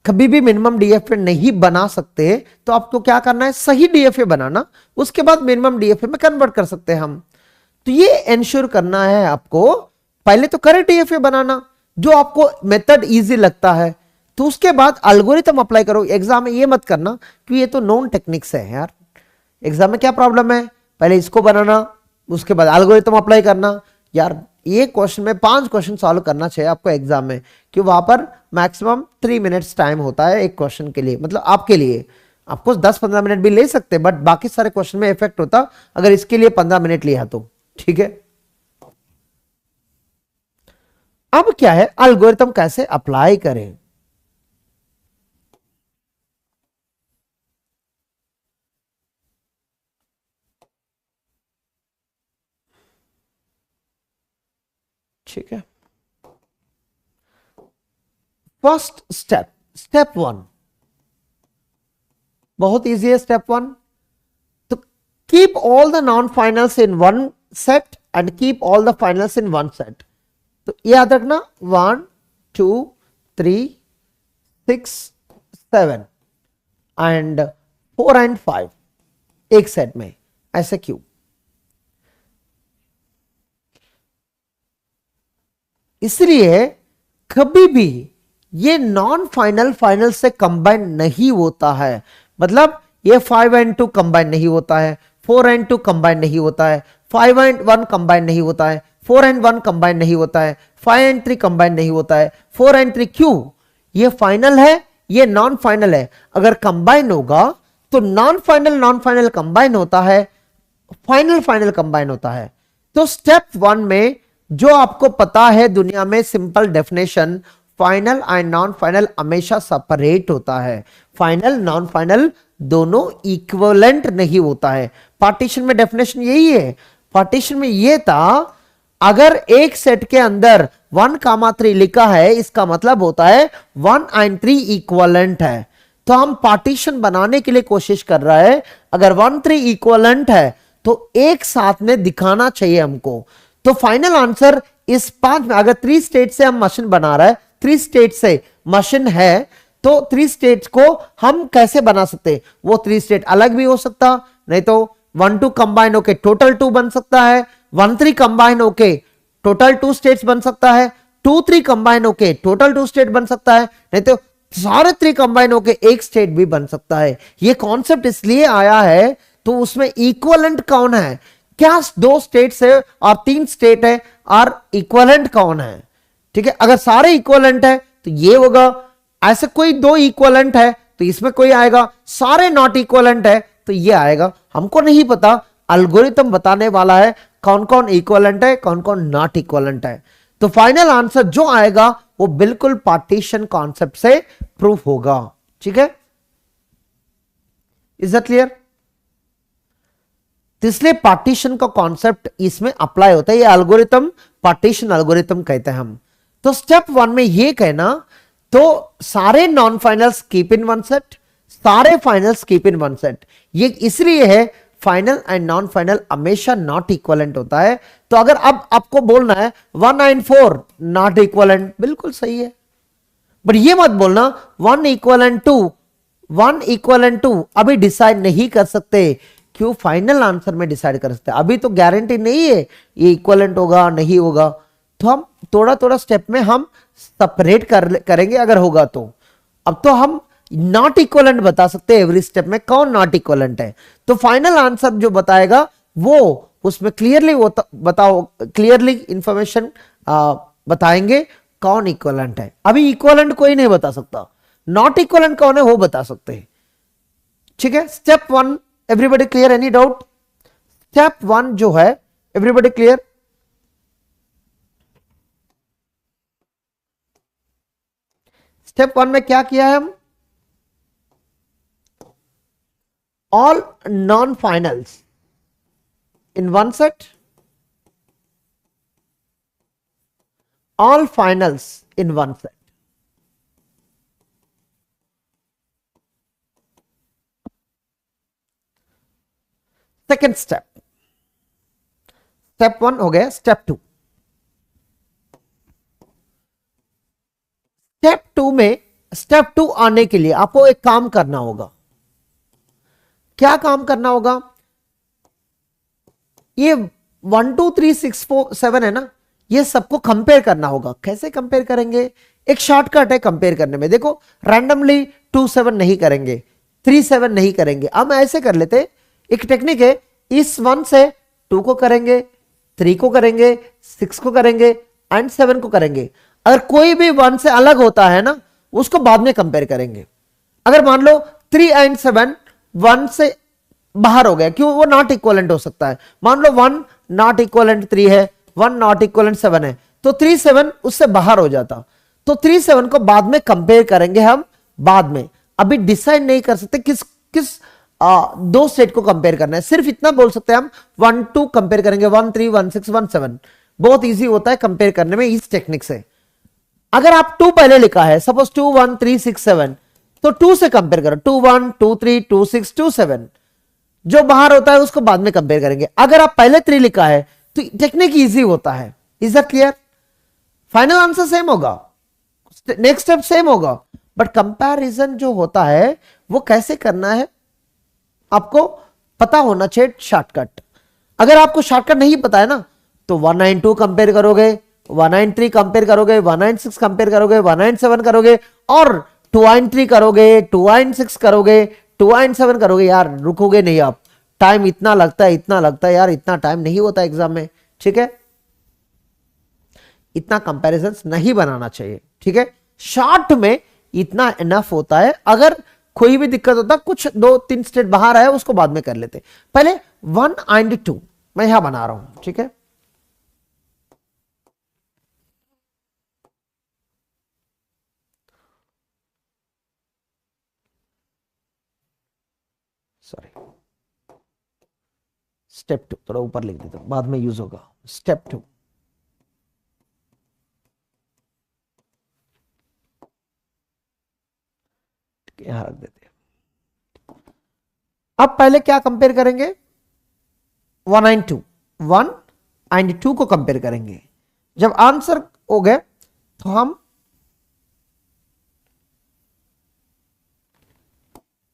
कभी भी मिनिमम डीएफए नहीं बना सकते, तो आपको क्या करना है, सही डीएफए बनाना, उसके बाद मिनिमम डीएफए में कन्वर्ट कर सकते हैं हम। तो ये एंश्योर करना है आपको, पहले तो करेक्ट डीएफए बनाना जो आपको मेथड इजी लगता है, तो उसके बाद एल्गोरिथम अप्लाई करो। एग्जाम में ये मत करना कि ये तो नॉन टेक्निक्स है यार। एग्जाम में क्या प्रॉब्लम है, पहले इसको बनाना, उसके बाद एल्गोरिथम अप्लाई करना। यार ये क्वेश्चन में 5 क्वेश्चन सॉल्व करना चाहिए आपको एग्जाम में, कि वहां पर मैक्सिमम 3 मिनट्स टाइम होता है एक क्वेश्चन के लिए। मतलब आपके लिए आपको 10-15 मिनट भी ले सकते, बट बाकी सारे क्वेश्चन में इफेक्ट होता अगर इसके लिए 15 मिनट लिया तो। ठीक है, अब क्या है, एल्गोरिथम कैसे अप्लाई करें। ठीक है, फर्स्ट स्टेप, स्टेप 1, बहुत इजी है स्टेप वन। तो keep all the non finals in one set and keep all the finals in one set. तो याद रखना 1 2 3 6 7 एंड 4 एंड 5 एक सेट में, ऐसे क्यों? इसलिए कभी भी ये नॉन फाइनल फाइनल से कंबाइन नहीं होता है। मतलब ये 5 एंड 2 कंबाइन नहीं होता है, 4 एंड 2 कंबाइन नहीं होता है, 5 एंड 1 कंबाइन नहीं होता है, 4 एंड 1 कंबाइन नहीं होता है, 5 एंड 3 कंबाइन नहीं होता है, 4 एंड 3 क्यों? ये फाइनल है, ये नॉन फाइनल है। अगर कंबाइन होगा तो नॉन फाइनल कंबाइन होता है, फाइनल फाइनल कंबाइन होता है। तो स्टेप वन में जो आपको पता है दुनिया में simple definition, final and non final हमेशा सेपरेट होता है। फाइनल नॉन फाइनल दोनों इक्विवेलेंट नहीं होता है। पार्टीशन में डेफिनेशन यही है। पार्टीशन में यह था, अगर एक सेट के अंदर 1,3 लिखा है, इसका मतलब होता है 1 एंड 3 इक्विवेलेंट है। तो हम पार्टीशन बनाने के लिए कोशिश कर रहा है, अगर 1 3 इक्विवेलेंट है तो एक साथ में दिखाना चाहिए हमको। तो फाइनल आंसर इस 5 में, अगर 3 स्टेट से हम मशीन बना रहा है, 3 स्टेट से मशीन है, तो 3 स्टेट को हम कैसे बना सकते? वो 3 स्टेट अलग भी हो सकता, नहीं तो 1 2 कंबाइन होके टोटल 2 बन सकता है, 1 3 कंबाइन होके टोटल 2 स्टेट्स बन सकता है, 2 3 कंबाइन होके टोटल 2 स्टेट बन सकता है, नहीं तो सारे 3 कंबाइन होके एक स्टेट भी बन सकता है। ये कॉन्सेप्ट इसलिए आया है, तो उसमें इक्विवेलेंट कौन है? क्या 2 स्टेट्स है और 3 स्टेट है और इक्विवेलेंट कौन है? ठीक है, अगर सारे इक्विवेलेंट है तो ये होगा, ऐसे कोई 2 इक्विवेलेंट है तो इसमें कोई आएगा, सारे नॉट इक्विवेलेंट है तो ये आएगा। हमको नहीं पता, एल्गोरिथम बताने वाला है कौन कौन इक्विवेलेंट है, कौन कौन नॉट इक्विवेलेंट है। तो फाइनल आंसर जो आएगा वो बिल्कुल पार्टीशन कॉन्सेप्ट से प्रूफ होगा। ठीक है, इज दैट क्लियर? इसलिए पार्टीशन का कॉन्सेप्ट इसमें अप्लाई होता है। ये एल्गोरिथम पार्टीशन एल्गोरिथम कहते हैं हम। तो स्टेप 1 में ये कहना, तो सारे non finals keep in one set, सारे finals keep in one set. ये इसलिए है फाइनल एंड नॉन फाइनल हमेशा नॉट इक्विवेलेंट होता है। तो अगर अब आपको बोलना है 1 एंड 4 नॉट इक्विवेलेंट, बिल्कुल सही है, बट ये मत बोलना 1 इक्विवेलेंट टू 1 इक्विवेलेंट टू। अभी डिसाइड नहीं कर सकते, क्यों? फाइनल आंसर में डिसाइड कर सकते हैं, अभी तो गारंटी नहीं है ये इक्विवेलेंट होगा नहीं होगा। तो हम थोड़ा थोड़ा स्टेप में हम सेपरेट करेंगे अगर होगा तो। अब तो हम नॉट इक्विवेलेंट बता सकते हैं एवरी स्टेप में कौन नॉट इक्विवेलेंट है। तो फाइनल आंसर जो बताएगा वो उसमें क्लियरली बताओ, क्लियरली इंफॉर्मेशन बताएंगे कौन इक्विवेलेंट है। अभी इक्विवेलेंट कोई नहीं बता सकता, नॉट इक्विवेलेंट कौन है वो बता सकते हैं। ठीक है, step 1 everybody clear? Any doubt? Step 1 जो है एवरीबॉडी क्लियर? स्टेप 1 में क्या किया है हम? All non finals in one set, all finals in one set. Second step, step 1 हो गया। स्टेप 2, स्टेप 2 में, स्टेप 2 आने के लिए आपको एक काम करना होगा। क्या काम करना होगा? ये 1 2 3 6 4 7 है ना, ये सबको कंपेयर करना होगा। कैसे कंपेयर करेंगे? एक शॉर्टकट है कंपेयर करने में। देखो, रैंडमली 2 7 नहीं करेंगे, 3 7 नहीं करेंगे। हम ऐसे कर लेते, एक टेक्निक है, इस 1 से 2 को करेंगे, 3 को करेंगे, 6 को करेंगे एंड 7 को करेंगे। अगर कोई भी 1 से अलग होता है ना, उसको बाद में कंपेयर करेंगे। अगर मान लो 3 एंड 7 1 से बाहर हो गया, क्यों? वो नॉट इक्विवेलेंट हो सकता है। मान लो 1 नॉट इक्विवेलेंट 3 है, 1 नॉट इक्विवेलेंट 7 है, तो 3 7 उससे बाहर हो जाता। तो 3 7 को बाद में कंपेयर करेंगे हम, बाद में। अभी डिसाइड नहीं कर सकते किस किस 2 स्टेट को कंपेयर करना है। सिर्फ इतना बोल सकते हैं हम 1 2 कंपेयर करेंगे, 1 3 1 6 1 7। बहुत इजी होता है कंपेयर करने में इस टेक्निक से। अगर आप 2 पहले लिखा है, सपोज 2 1 3 6 7, तो 2 से कंपेयर करो, 2 1 2 3 2 6 2 7, जो बाहर होता है उसको बाद में कंपेयर करेंगे। अगर आप पहले 3 लिखा है तो टेक्निक इजी होता है। Is that clear? Final answer same होगा, नेक्स्ट स्टेप सेम होगा, बट कंपैरिजन जो होता है वो कैसे करना है आपको पता होना चाहिए शॉर्टकट। अगर आपको शॉर्टकट नहीं पता है ना तो 192 कंपेयर करोगे, 193 कंपेयर करोगे, 196 कंपेयर करोगे, 197 करोगे और 293 करोगे, 296 करोगे, 297 करोगे। यार रुकोगे नहीं आप, टाइम इतना लगता है यार, इतना टाइम नहीं होता एग्जाम में, ठीक है? इतना कंपैरिजन नहीं बनाना चाहिए, ठीक है? शॉर्ट में इतना इनफ होता है। अगर कोई भी दिक्कत होता, कुछ 2-3 स्टेट बाहर आया उसको बाद में कर लेते। पहले 1 and 2 मैं यहां बना रहा हूं, ठीक है? सॉरी, स्टेप 2 थोड़ा ऊपर लिख देता हूं, बाद में यूज होगा। स्टेप 2, यहां रख देते हैं। अब पहले क्या कंपेयर करेंगे? 1 and 2, 1 and 2 को कंपेयर करेंगे। जब आंसर हो गए तो हम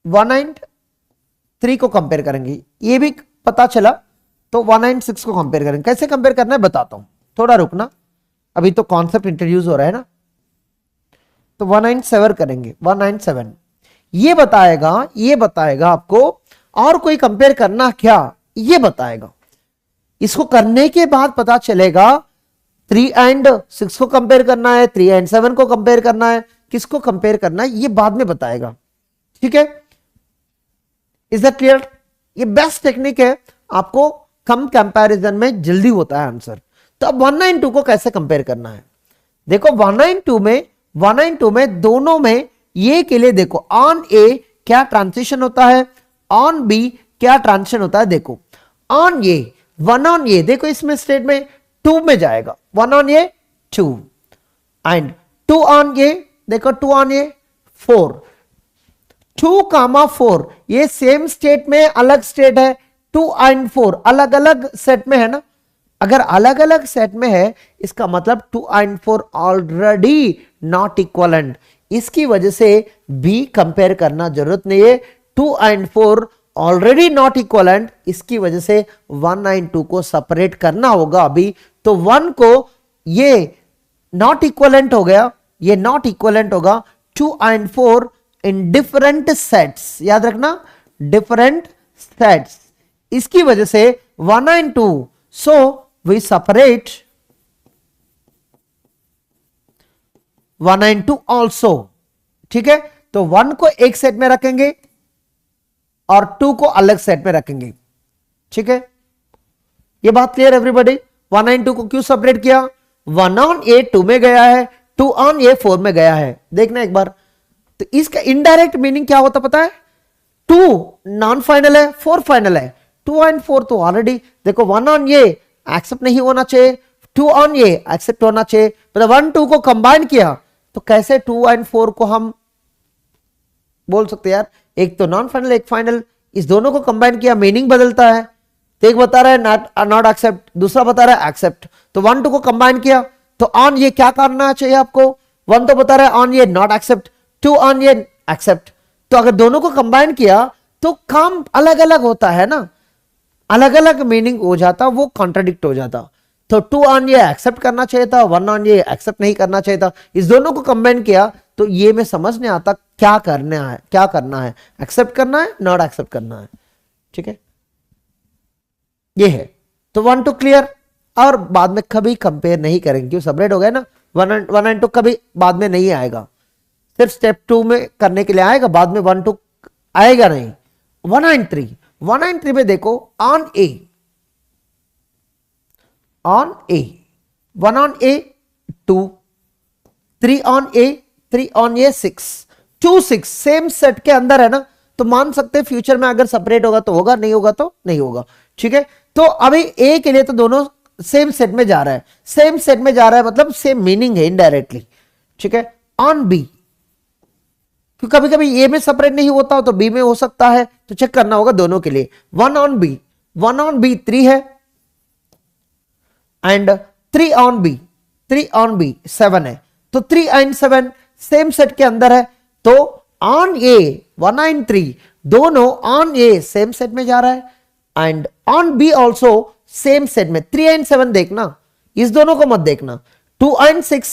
1 and 3 को कंपेयर करेंगे। ये भी पता चला तो 1 and 6 को कंपेयर करेंगे। कैसे कंपेयर करना है बताता हूं, थोड़ा रुकना, अभी तो कॉन्सेप्ट इंट्रोड्यूस हो रहा है ना। तो 1 and 7 करेंगे, 1 and 7 ये बताएगा आपको। और कोई कंपेयर करना क्या ये बताएगा। इसको करने के बाद पता चलेगा 3 and 6 को कंपेयर करना है, 3 and 7 को कंपेयर करना है, किसको कंपेयर करना है ये बाद में बताएगा, ठीक है? Is that clear? ये बेस्ट टेक्निक है, आपको कम कंपैरिजन में जल्दी होता है आंसर। तो अब 1 and 2 को कैसे कंपेयर करना है? देखो 1 and 2 में दोनों में ये के लिए देखो ऑन ए क्या ट्रांजिशन होता है, ऑन बी क्या ट्रांजिशन होता है। देखो ऑन ए, 1 on ए, देखो इसमें स्टेट में 2 में जाएगा, 1 on ए 2 एंड 2 on ए, देखो 2 on ए 4, 2, 4 ये सेम स्टेट में अलग स्टेट है, 2 and 4 अलग अलग सेट में है ना। अगर अलग अलग सेट में है इसका मतलब 2 and 4 ऑलरेडी नॉट इक्वलेंट, इसकी वजह से बी कंपेयर करना जरूरत नहीं है। 2 and 4 ऑलरेडी नॉट इक्वलेंट, इसकी वजह से 1 and 2 को सेपरेट करना होगा अभी। तो 1 को ये नॉट इक्वलेंट हो गया, ये नॉट इक्वलेंट होगा। 2 and 4 इन डिफरेंट सेट्स, याद रखना डिफरेंट सेट्स, इसकी वजह से 1 and 2, so we separate 1 and 2 also, ठीक है? तो 1 को एक सेट में रखेंगे और 2 को अलग सेट में रखेंगे, ठीक है? ये बात क्लियर एवरीबॉडी? 1 and 2 को क्यों सेपरेट किया? 1 on ए 2 में गया है, 2 on ए 4 में गया है। देखना एक बार, तो इसका इनडायरेक्ट मीनिंग क्या होता पता है? 2 नॉन फाइनल है, 4 फाइनल है। 2 and 4 तो ऑलरेडी देखो 1 on ये एक्सेप्ट नहीं होना चाहिए, 2 on ये एक्सेप्ट होना चाहिए। मतलब 1 2 को कंबाइन किया तो कैसे 2 and 4 को हम बोल सकते यार, एक तो नॉन फाइनल एक फाइनल, इस दोनों को कंबाइन किया मीनिंग बदलता है। तो एक बता रहा है नॉट एक्सेप्ट, दूसरा बता रहा है एक्सेप्ट, तो 1 2 को कंबाइन किया तो ऑन ये क्या करना चाहिए आपको? 1 तो बता रहा है ऑन ये नॉट एक्सेप्ट, 2 on ये एक्सेप्ट। तो अगर दोनों को कंबाइन किया तो काम अलग अलग होता है ना, अलग अलग मीनिंग हो जाता, वो कॉन्ट्राडिक्ट हो जाता। तो 2 on ये एक्सेप्ट करना चाहिए था, 1 on ये एक्सेप्ट नहीं करना चाहिए था। इस दोनों को कंबाइन किया तो ये में समझ नहीं आता क्या करना है, एक्सेप्ट करना है नॉट एक्सेप्ट करना है, ठीक है? ये है। तो 1 2 क्लियर, और बाद में कभी कंपेयर नहीं करेंगे क्यों सेपरेट हो गया ना। 1 and 2 कभी बाद में नहीं आएगा, सिर्फ स्टेप 2 में करने के लिए आएगा, बाद में 1 2 आएगा नहीं। 1 and 3, 1 and 3 में देखो on A, 1 on A 2, 3 on A, 3 on A 6, 2 6 same set के अंदर है ना, तो मान सकते हैं फ्यूचर में अगर सेपरेट होगा तो होगा, नहीं होगा तो नहीं होगा, ठीक है? तो अभी ए के लिए तो दोनों सेम सेट में जा रहा है, सेम सेट में जा रहा है मतलब सेम मीनिंग है इनडायरेक्टली, ठीक है? ऑन बी क्योंकि कभी कभी ए में सेपरेट नहीं होता हो तो बी में हो सकता है, तो चेक करना होगा दोनों के लिए। 1 ऑन बी, 1 ऑन बी 3 है and 3 on B, 3 on B 7 है, तो 3 एंड 7 सेम सेट के अंदर है, तो ऑन ए 1 एंड 3 दोनों ऑन ए सेम सेट में जा रहा है and on B also same set में। 3 एंड 7 देखना, इस दोनों को मत देखना। 2 एंड 6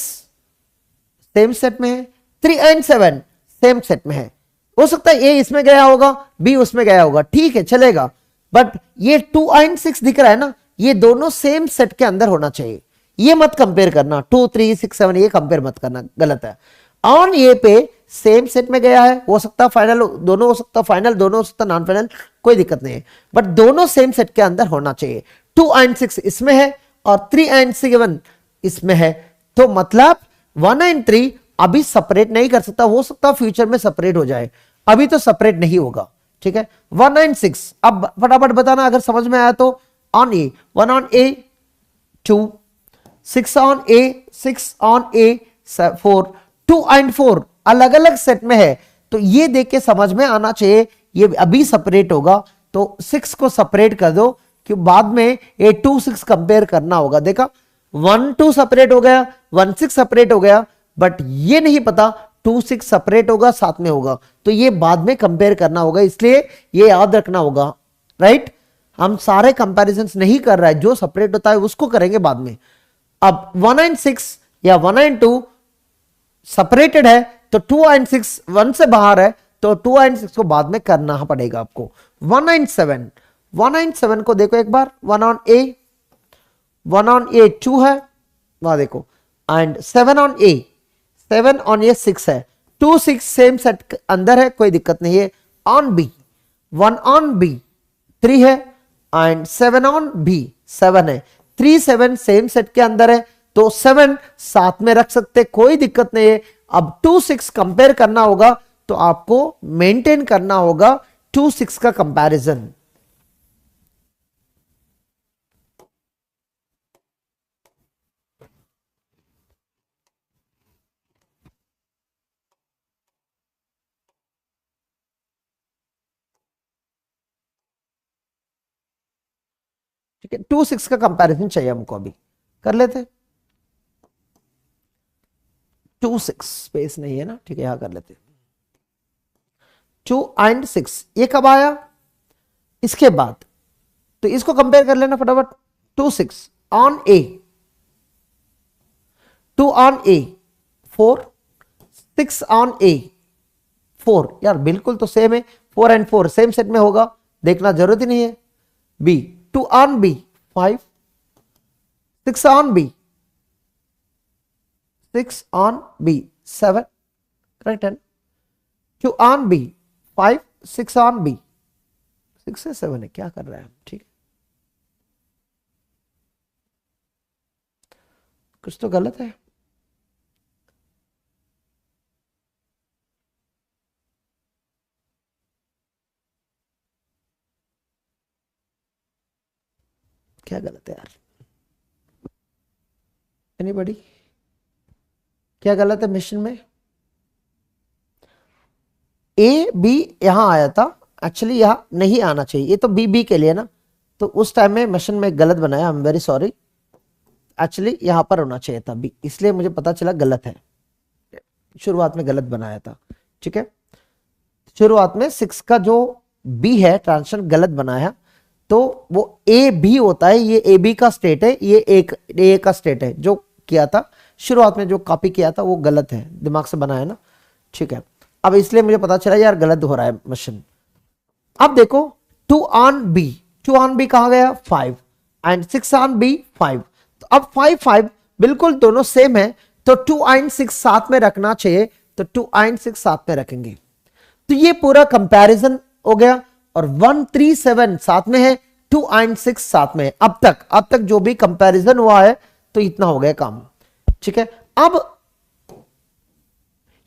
सेम सेट में है, 3 एंड 7 सेम सेट में है। हो सकता है ए इसमें गया होगा, बी उसमें गया होगा, ठीक है चलेगा, बट ये 2 एंड 6 दिख रहा है ना, ये दोनों सेम सेट के अंदर होना चाहिए। ये मत कंपेयर करना, 2 3 6 7 ये कंपेयर मत करना, गलत है। ऑन ए पे सेम सेट में गया है, हो सकता है फाइनल दोनों, हो सकता है फाइनल दोनों, हो सकता है नॉन फाइनल, कोई दिक्कत नहीं है, बट दोनों सेम सेट के अंदर होना चाहिए। 2 एंड 6 इसमें है और 3 एंड 7 इसमें है, तो मतलब 1 एंड 3 अभी सेपरेट नहीं कर सकता, हो सकता है फ्यूचर में सेपरेट हो जाए, अभी तो सेपरेट नहीं होगा, ठीक है। 1 एंड 6 अब फटाफट बताना अगर समझ में आया तो। On A 1 on A 2, 6 on A 6 on A 4, 2 and 4 अलग अलग सेट में है, तो ये देख के समझ में आना चाहिए ये अभी सेपरेट होगा, तो 6 को सेपरेट कर दो, क्यों बाद में ये 2 6 कंपेयर करना होगा। देखा 1 2 सेपरेट हो गया, 1 6 सेपरेट हो गया, बट ये नहीं पता 2 6 सेपरेट होगा साथ में होगा, तो ये बाद में कंपेयर करना होगा, इसलिए ये याद रखना होगा, राइट। हम सारे कंपैरिजंस नहीं कर रहा है, जो सेपरेट होता है उसको करेंगे बाद में। अब 1 एंड 6 या 1 एंड 2 सेपरेटेड है, तो 2 एंड 6 1 से बाहर है, तो 2 एंड 6 को बाद में करना पड़ेगा आपको। 1 एंड 7, 1 एंड 7 को देखो एक बार, 1 ऑन ए 2 है, वहां देखो, and 7 on A 7 on A 6 है, 2 6 सेम सेट अंदर है, कोई दिक्कत नहीं है। ऑन बी 1 ऑन बी 3 है एंड 7 ऑन बी 7 है, 3 7 सेम सेट के अंदर है, तो 7 साथ में रख सकते, कोई दिक्कत नहीं है। अब 2 6 कंपेयर करना होगा, तो आपको मेंटेन करना होगा 2 6 का कंपैरिजन। ठीक है, 2 6 का कंपैरिजन चाहिए हमको, अभी कर लेते। 2 6 स्पेस नहीं है ना, ठीक है यहां कर लेते। 2 एंड 6 ये कब आया, इसके बाद, तो इसको कंपेयर कर लेना फटाफट। 2 6 on A 2 on A 4, 6 on A 4, यार बिल्कुल तो सेम है, 4 एंड 4 सेम सेट में होगा, देखना जरूरत ही नहीं है। B 2 on B 5, 6 on B 6 on B 7, correct है। 2 ऑन बी 5, 6 ऑन बी 6 से 7 है, क्या कर रहे हैं हम, ठीक है कुछ तो गलत है। क्या गलत है यार, एनीबॉडी, क्या गलत है मिशन में। ए बी यहां आया था, एक्चुअली यहां नहीं आना चाहिए, ये तो बी बी के लिए ना, तो उस टाइम में मिशन में गलत बनाया, I am very sorry, actually यहां पर होना चाहिए था बी, इसलिए मुझे पता चला गलत है, शुरुआत में गलत बनाया था, ठीक है। शुरुआत में 6 का जो बी है ट्रांजिशन गलत बनाया, तो वो ए भी होता है, ये ए बी का स्टेट है, ये एक ए का स्टेट है, जो किया था शुरुआत में जो कॉपी किया था वो गलत है, दिमाग से बनाया ना, ठीक है। अब इसलिए मुझे पता चला यार गलत हो रहा है मशीन। अब देखो 2 ऑन बी, 2 ऑन बी कहां गया 5 एंड 6 ऑन बी 5, तो अब 5 5 बिल्कुल दोनों सेम है, तो 2 एंड 6 साथ में रखना चाहिए, तो 2 एंड 6 साथ में रखेंगे, तो ये पूरा कंपैरिजन हो गया। और 1 3 7 साथ में है, 2 एंड 6 साथ में है, अब तक जो भी कंपैरिजन हुआ है, तो इतना हो गया काम, ठीक है। अब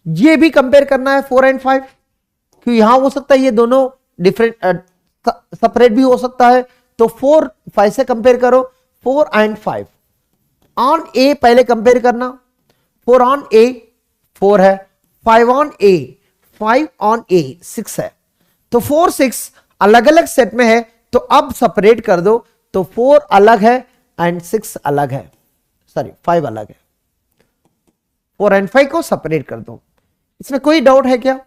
ये भी कंपेयर करना है 4 एंड 5, क्योंकि यहां हो सकता है ये दोनों डिफरेंट सेपरेट भी हो सकता है, तो 4 5 से कंपेयर करो, 4 एंड 5 ऑन ए पहले कंपेयर करना, 4 ऑन ए 4 है, 5 ऑन ए 5 ऑन ए 6 है, तो 4 6 अलग अलग सेट में है, तो अब सेपरेट कर दो, तो 4 अलग है एंड 6 अलग है, सॉरी 5 अलग है, 4 एंड 5 को सेपरेट कर दो। इसमें कोई डाउट है क्या?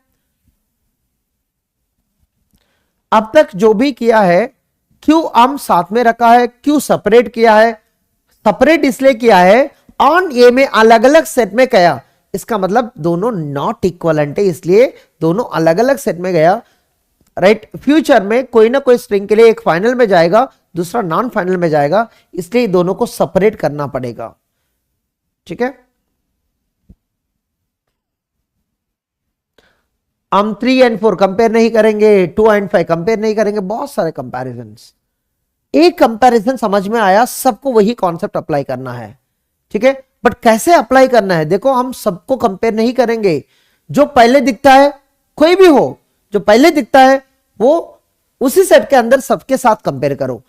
अब तक जो भी किया है, क्यों आम साथ में रखा है, क्यों सेपरेट किया है? सेपरेट इसलिए किया है, ऑन ए में अलग अलग सेट में गया, इसका मतलब दोनों नॉट इक्वलेंट है, इसलिए दोनों अलग अलग सेट में गया, राइट। फ्यूचर में कोई ना कोई स्ट्रिंग के लिए एक फाइनल में जाएगा, दूसरा नॉन फाइनल में जाएगा, इसलिए दोनों को सेपरेट करना पड़ेगा, ठीक है। हम 3 एंड 4 कंपेयर नहीं करेंगे, 2 एंड 5 कंपेयर नहीं करेंगे, बहुत सारे कंपैरिजंस। एक कंपैरिजन समझ में आया, सबको वही कॉन्सेप्ट अप्लाई करना है, ठीक है। बट कैसे अप्लाई करना है? देखो, हम सबको कंपेयर नहीं करेंगे, जो पहले दिखता है, कोई भी हो, जो पहले दिखता है वो उसी सेट के अंदर सबके साथ कंपेयर करो,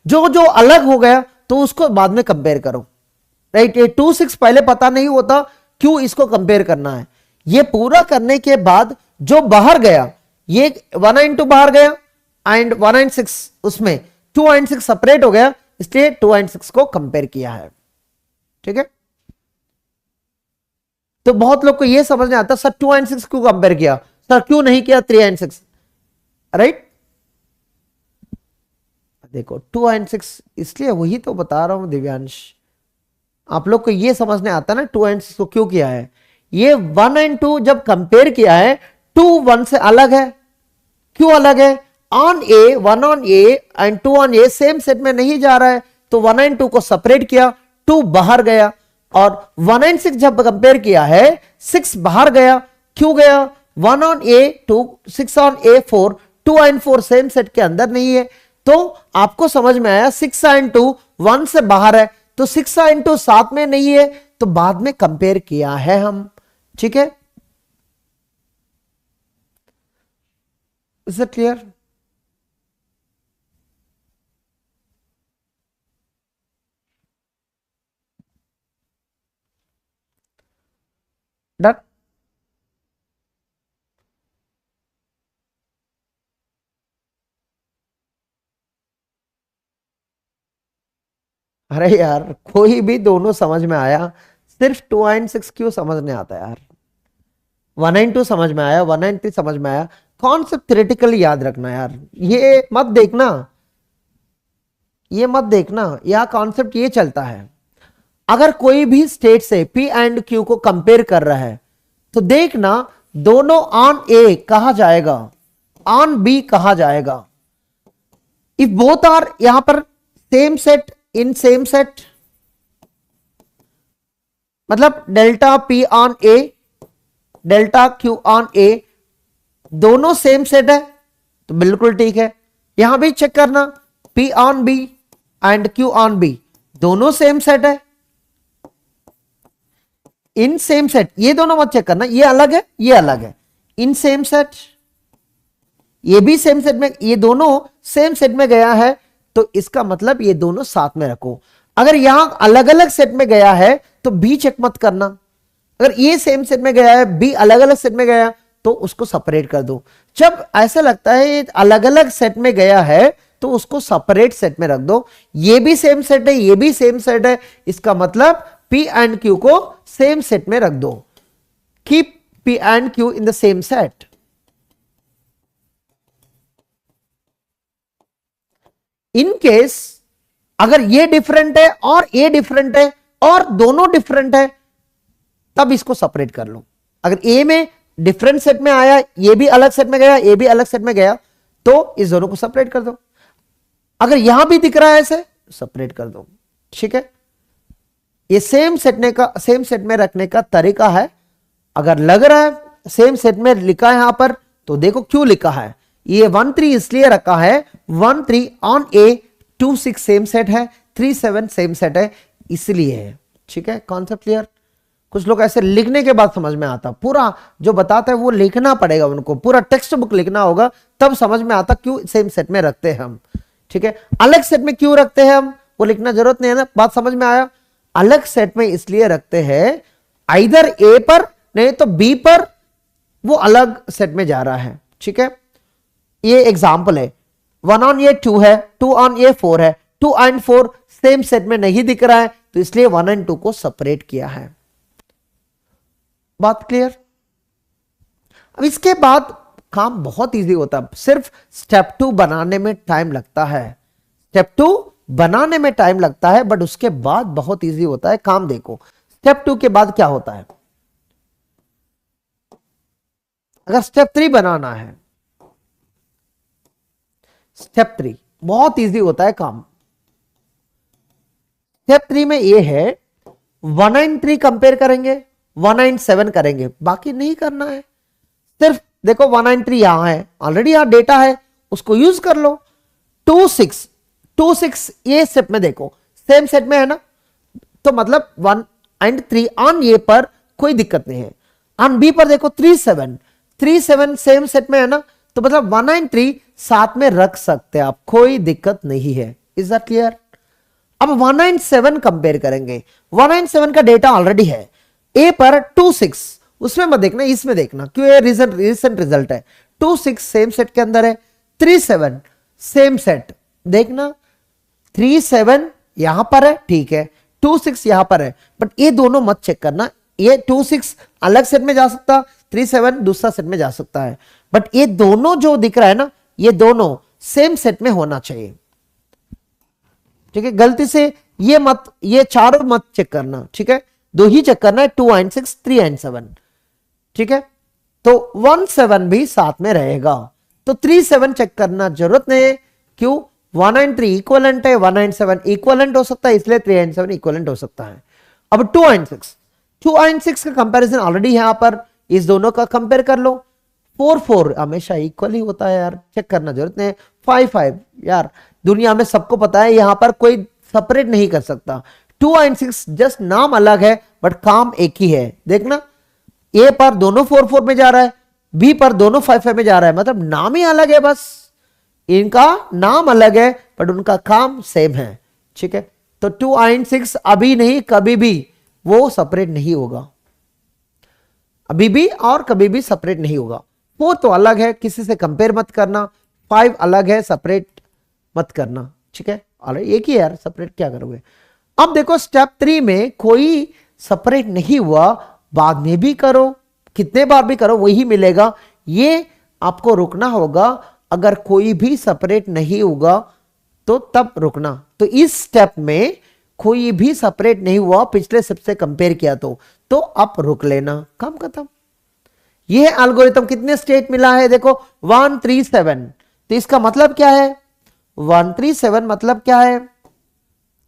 जो जो अलग हो गया तो उसको बाद में कंपेयर करो, राइट। ये 2 6 पहले पता नहीं होता, क्यों इसको कंपेयर करना है। ये पूरा करने के बाद जो बाहर गया, ये 1 एंड 2 बाहर गया एंड 1 एंड 6 उसमें 2 एंड 6 सेपरेट हो गया, इसलिए 2 एंड 6 को कंपेयर किया है, ठीक है। तो बहुत लोग को यह समझ नहीं आता, सर 2 एंड 6 क्यों कंपेयर किया, सर क्यों नहीं किया 3 एंड 6, राइट। देखो 2 एंड 6 इसलिए, वही तो बता रहा हूं दिव्यांश, आप लोग को यह समझने आता ना 2 एंड 6 को क्यों किया है। ये 1 एंड 2 जब कंपेयर किया है, 2 1 से अलग है, क्यों अलग है? On A 1 on A and 2 on A same set में नहीं जा रहा है, तो 1 एंड 2 को सेपरेट किया, 2 बाहर गया, और 1 एंड 6 जब कंपेयर किया है, 6 बाहर गया, क्यों गया? 1 on A 2 6 on A 4, 2 and 4 same set के अंदर नहीं है, तो आपको समझ में आया 6 एंड 2 1 से बाहर है, तो 6 एंड 2 साथ में नहीं है, तो बाद में कंपेयर किया है हम, ठीक है। Is it clear? डन। अरे यार, कोई भी दोनों समझ में आया, सिर्फ 2 एंड 6 क्यों समझ नहीं आता यार? 1 एंड 2 समझ में आया, 1 एंड 3 समझ में आया, कॉन्सेप्ट थ्योरेटिकली याद रखना यार, ये मत देखना, ये मत देखना, यह कॉन्सेप्ट ये चलता है। अगर कोई भी स्टेट से P एंड Q को कंपेयर कर रहा है, तो देखना दोनों ऑन A कहा जाएगा, ऑन B कहा जाएगा। इफ बोथ आर यहां पर same set in same set, मतलब delta P on A delta Q on A दोनों सेम सेट है, तो बिल्कुल ठीक है। यहां भी चेक करना, P on B and Q on B दोनों सेम सेट है, इन सेम सेट, ये दोनों मत चेक करना, ये अलग है, ये अलग है, इन सेम सेट, ये भी सेम सेट में, ये दोनों सेम सेट में गया है, तो इसका मतलब ये दोनों साथ में रखो। अगर यहां अलग अलग सेट में गया है तो बी चेक मत करना, अगर ये सेम सेट में गया है, बी अलग अलग सेट में गया, तो उसको सेपरेट कर दो। जब ऐसा लगता है ये अलग अलग सेट में गया है, तो उसको सेपरेट सेट में रख दो। ये भी सेम सेट है, ये भी सेम सेट है, इसका मतलब P एंड Q को सेम सेट में रख दो। Keep P and Q in the same set. In case अगर ये डिफरेंट है और ये डिफरेंट है और दोनों डिफरेंट है, तब इसको सेपरेट कर लो। अगर ए में डिफरेंट सेट में आया, ये भी अलग सेट में गया, ये भी अलग सेट में गया, तो इस दोनों को सेपरेट कर दो। अगर यहां भी दिख रहा है ऐसे, सेपरेट कर दो, ठीक है। ये सेम सेट में रखने का तरीका है। अगर लग रहा है सेम सेट में लिखा है यहां पर, तो देखो क्यों लिखा है। ये 1 3 इसलिए रखा है, 1 3 ऑन ए 2 6 सेम सेट है, 3 7 सेम सेट है, इसलिए है, ठीक है। Concept clear? कुछ लोग ऐसे लिखने के बाद समझ में आता, पूरा जो बताता है वो लिखना पड़ेगा, उनको पूरा टेक्स्ट बुक लिखना होगा, तब समझ में आता क्यों सेम सेट में रखते हैं हम, ठीक है। अलग सेट में क्यों रखते हैं हम, वो लिखना जरूरत नहीं है ना, बात समझ में आया। अलग सेट में इसलिए रखते हैं, आइदर ए पर नहीं तो बी पर वो अलग सेट में जा रहा है, ठीक है। ये एग्जाम्पल है, 1 ऑन ये 2 है, 2 ऑन ये 4 है, 2 एंड 4 सेम सेट में नहीं दिख रहा है, तो इसलिए 1 एंड 2 को सेपरेट किया है। बात क्लियर? अब इसके बाद काम बहुत इजी होता है, सिर्फ स्टेप 2 बनाने में टाइम लगता है, स्टेप 2 बनाने में टाइम लगता है, बट उसके बाद बहुत इजी होता है काम। देखो स्टेप 2 के बाद क्या होता है, अगर स्टेप 3 बनाना है, स्टेप 3 बहुत इजी होता है काम। स्टेप 3 में ये है 1 एंड 3 कंपेयर करेंगे, 1 एंड 7 करेंगे, बाकी नहीं करना है। सिर्फ देखो 1 एंड 3 यहां है, ऑलरेडी यहां डेटा है, उसको यूज कर लो। 2 6 2 6 ये सेट में देखो सेम सेट में है ना, तो मतलब 1 एंड 3 ऑन ये पर कोई दिक्कत नहीं है। ऑन बी पर देखो 3 7 3 7 सेम सेट में है ना, तो मतलब 1 एंड 3 साथ में रख सकते हैं आप, कोई दिक्कत नहीं है। Is that clear? अब 1 एंड 7 कंपेयर करेंगे, 1 एंड 7 का डेटा ऑलरेडी है, ए पर 2 6 उसमें मत देखना, इसमें देखना, क्यों ये रिसेंट रिजल्ट है। 2 6 सेम सेट के अंदर है, 3 7 सेम सेट, देखना 3 7 यहां पर है, ठीक है, 2 6 यहां पर है, बट ये दोनों मत चेक करना, ये 2 6 अलग सेट में जा सकता, 3 7 दूसरा सेट में जा सकता है, बट ये दोनों जो दिख रहा है ना, ये दोनों सेम सेट में होना चाहिए, ठीक है। गलती से ये मत, ये चारों मत चेक करना, ठीक है, दो ही चेक करना है, 2 एंड 6 3 एंड 7, ठीक है। तो 1 7 भी साथ में रहेगा, तो 3 7 चेक करना जरूरत नहीं है, क्यों? 1 एंड 3 इक्वलेंट है, 1 एंड 7 इक्वलेंट हो सकता है, इसलिए 3 एंड 7 इक्वलेंट हो सकता है। अब 2 एंड 6 का कंपैरिजन ऑलरेडी यहां पर, इस दोनों का कंपेयर कर लो। 4 4 हमेशा इक्वल ही होता है यार, चेक करना जरूरत नहीं है। 5 5 यार दुनिया में सबको पता है, यहां पर कोई सेपरेट नहीं कर सकता। 2 एंड 6 जस्ट नाम अलग है, बट काम एक ही है। देखना ए पर दोनों 4 4 में जा रहा है, बी पर दोनों 5 5 में जा रहा है, मतलब नाम ही अलग है, बस इनका नाम अलग है, बट उनका काम सेम है, ठीक है। तो 2 एंड 6 अभी नहीं, कभी भी वो सेपरेट नहीं होगा, अभी भी और कभी भी सेपरेट नहीं होगा। 4 तो अलग है, किसी से कंपेयर मत करना, 5 अलग है, सेपरेट मत करना, ठीक है। एक ही यार, सेपरेट क्या करोगे। अब देखो स्टेप 3 में कोई सेपरेट नहीं हुआ, बाद में भी करो, कितने बार भी करो वही मिलेगा, ये आपको रुकना होगा। अगर कोई भी सेपरेट नहीं होगा तो तब रुकना। तो इस स्टेप में कोई भी सेपरेट नहीं हुआ, पिछले स्टेप से कंपेयर किया तो आप रुक लेना, काम खत्म। यह एल्गोरिथम कितने स्टेट मिला है देखो, 1 3 7, तो इसका मतलब क्या है, 1 3 7 मतलब क्या है,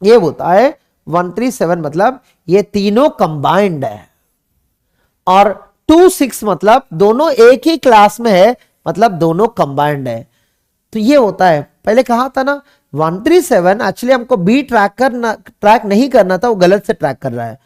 ये होता है 1 3 7 मतलब ये तीनों कंबाइंड है, और 2 6 मतलब दोनों एक ही क्लास में है, मतलब दोनों कंबाइंड है। तो ये होता है, पहले कहा था ना 1 3 7 एक्चुअली हमको बी ट्रैक नहीं करना था, वो गलत से ट्रैक कर रहा है,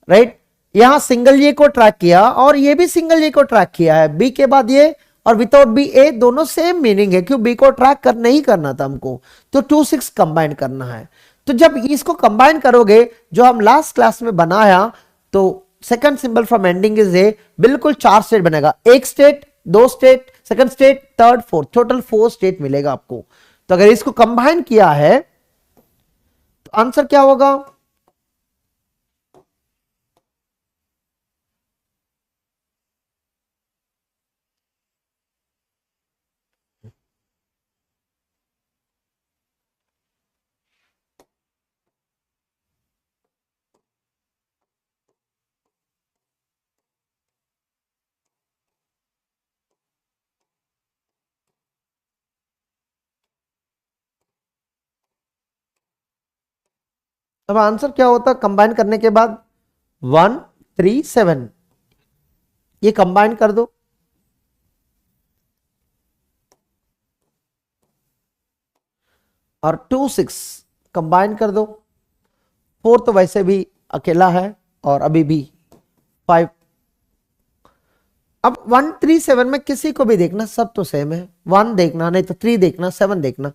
राइट। यहां सिंगल ए को ट्रैक किया और ये भी सिंगल ए को ट्रैक किया है, बी के बाद ये और विदाउट बी ए दोनों सेम मीनिंग है, क्यों? बी को ट्रैक नहीं करना था हमको, तो 2 6 कंबाइन करना है। तो जब इसको कंबाइन करोगे, जो हम लास्ट क्लास में बनाया, तो second symbol from ending is a, बिल्कुल 4 स्टेट बनेगा, एक state, 2 state, second state, third, fourth, total 4 state मिलेगा आपको। तो अगर इसको कंबाइन किया है तो आंसर क्या होगा, अब आंसर क्या होता कंबाइन करने के बाद, 1 3 7, ये कंबाइन कर दो, और 2 6 कंबाइन कर दो, 4 तो वैसे भी अकेला है और अभी भी 5। अब 1 3 7 में किसी को भी देखना, सब तो सेम है, 1 देखना, नहीं तो 3 देखना, 7 देखना,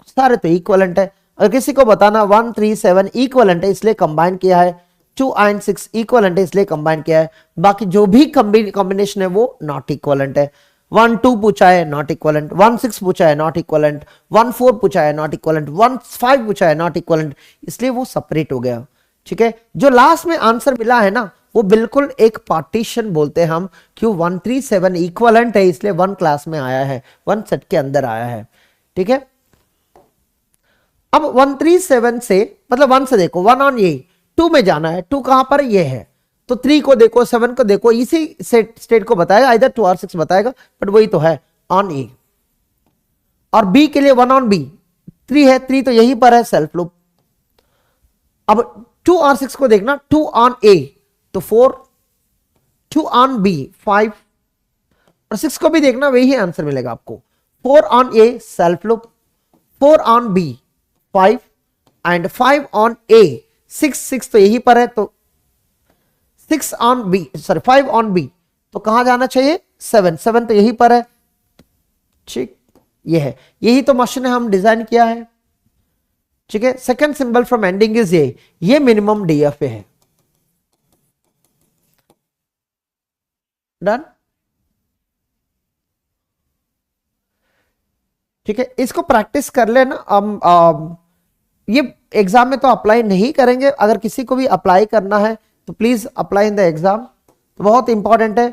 सारे तो इक्वलेंट है। अगर किसी को बताना 1 3 7 इक्वलेंट है, इसलिए कंबाइन किया है, 2 एंड 6 इक्वलेंट है इसलिए कंबाइन किया है, बाकी जो भी कॉम्बिनेशन है वो नॉट इक्वलेंट है। 1 2 पूछा है नॉट इक्वलेंट, 1 6 पूछा है नॉट इक्वलेंट, 1 4 पूछा है नॉट इक्वलेंट, 1 5 पूछा है नॉट इक्वलेंट, इसलिए वो सेपरेट हो गया। ठीक है, जो लास्ट में आंसर मिला है ना वो बिल्कुल एक पार्टीशन बोलते हैं हम, क्यों 137 इक्वलेंट है इसलिए 1 क्लास में आया है, 1 सेट के अंदर आया है। ठीक है, अब 137 से मतलब 1 से देखो 1 ऑन ए, 2 में जाना है, 2 कहां पर ये है, तो 3 को देखो 7 को देखो, इसी स्टेट को बताएगा, इधर 2 और 6 बताएगा, बट वही तो है ऑन ए। और बी के लिए 1 ऑन बी, 3 है, 3 तो यहीं पर है, सेल्फ लूप। अब 2 और 6 को देखना, 2 ऑन ए तो 4, 2 ऑन बी 5, और 6 को भी देखना, वही आंसर मिलेगा आपको। 4 on A self loop, 4 on B 5 and 5 on A 6, 6 तो यहीं पर है तो 6 on B, sorry 5 on B तो कहां जाना चाहिए, 7, 7 तो यहीं पर है। ठीक, ये है, यही तो मशीन हम डिजाइन किया है। ठीक है, second symbol from ending is ये मिनिमम डीएफए है। डन। ठीक है, इसको प्रैक्टिस कर लेना। हम ये एग्जाम में तो अप्लाई नहीं करेंगे, अगर किसी को भी अप्लाई करना है तो please apply in the exam, तो बहुत इंपॉर्टेंट है,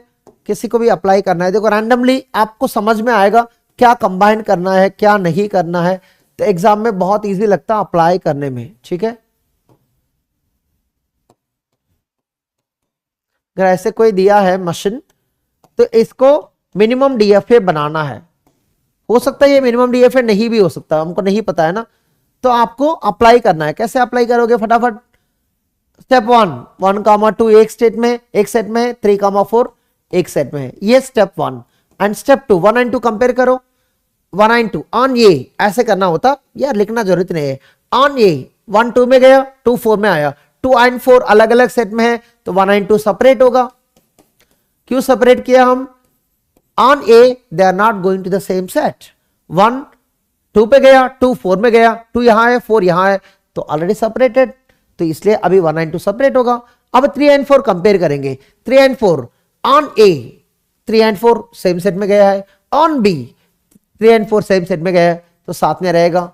किसी को भी अप्लाई करना है। देखो रैंडमली आपको समझ में आएगा क्या कंबाइन करना है क्या नहीं करना है, तो एग्जाम में बहुत इजी लगता है अप्लाई करने में। ठीक है, अगर ऐसे कोई दिया है मशीन तो इसको मिनिमम डीएफए बनाना है, हो सकता है ये मिनिमम डीएफए नहीं भी हो सकता, हमको नहीं पता है ना, तो आपको अप्लाई करना है। कैसे अप्लाई करोगे फटाफट, स्टेप 1 1,2 एक स्टेट में, एक सेट में, 3,4 एक सेट में, ये step 1। And step 2 1 and 2 compare करो, 1 एंड 2 ऑन ये ऐसे करना होता यार, लिखना जरूरत नहीं है। ऑन ये 1 2 में गया, 2 4 में आया, 2 एंड 4 अलग अलग सेट में है तो 1 एंड 2 सेपरेट होगा। क्यों सेपरेट किया हम, on A they are not going to the same set, 1 2 पे गया, 2 4 में गया, 2 यहां है 4 यहां है तो ऑलरेडी सेपरेटेड, तो इसलिए अभी 1 एंड 2 सेपरेट होगा। अब 3 एंड 4 कंपेयर करेंगे, 3 and 4 on A 3 and 4 same set में गया है, on B 3 and 4 same set में गया है तो साथ में रहेगा।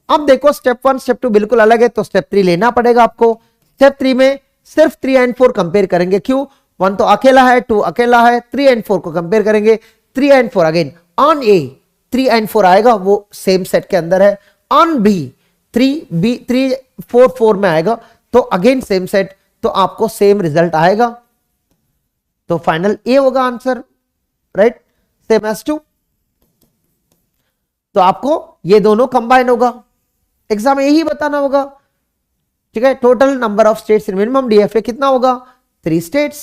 अब देखो स्टेप 1 स्टेप 2 बिल्कुल अलग है तो स्टेप 3 लेना पड़ेगा आपको। स्टेप 3 में सिर्फ 3 एंड 4 कंपेयर करेंगे, क्यों 1 तो अकेला है 2 अकेला है, 3 एंड 4 को कंपेयर करेंगे, 3 and 4 again on A 3 and 4 आएगा वो सेम सेट के अंदर है, ऑन बी 3 4 4 में आएगा तो अगेन सेम सेट, तो आपको सेम रिजल्ट आएगा, तो फाइनल ए होगा आंसर, राइट, सेम एज 2। तो आपको ये दोनों कंबाइन होगा, एग्जाम में यही बताना होगा। ठीक है, total number of states in minimum DFA कितना होगा, 3 स्टेट्स।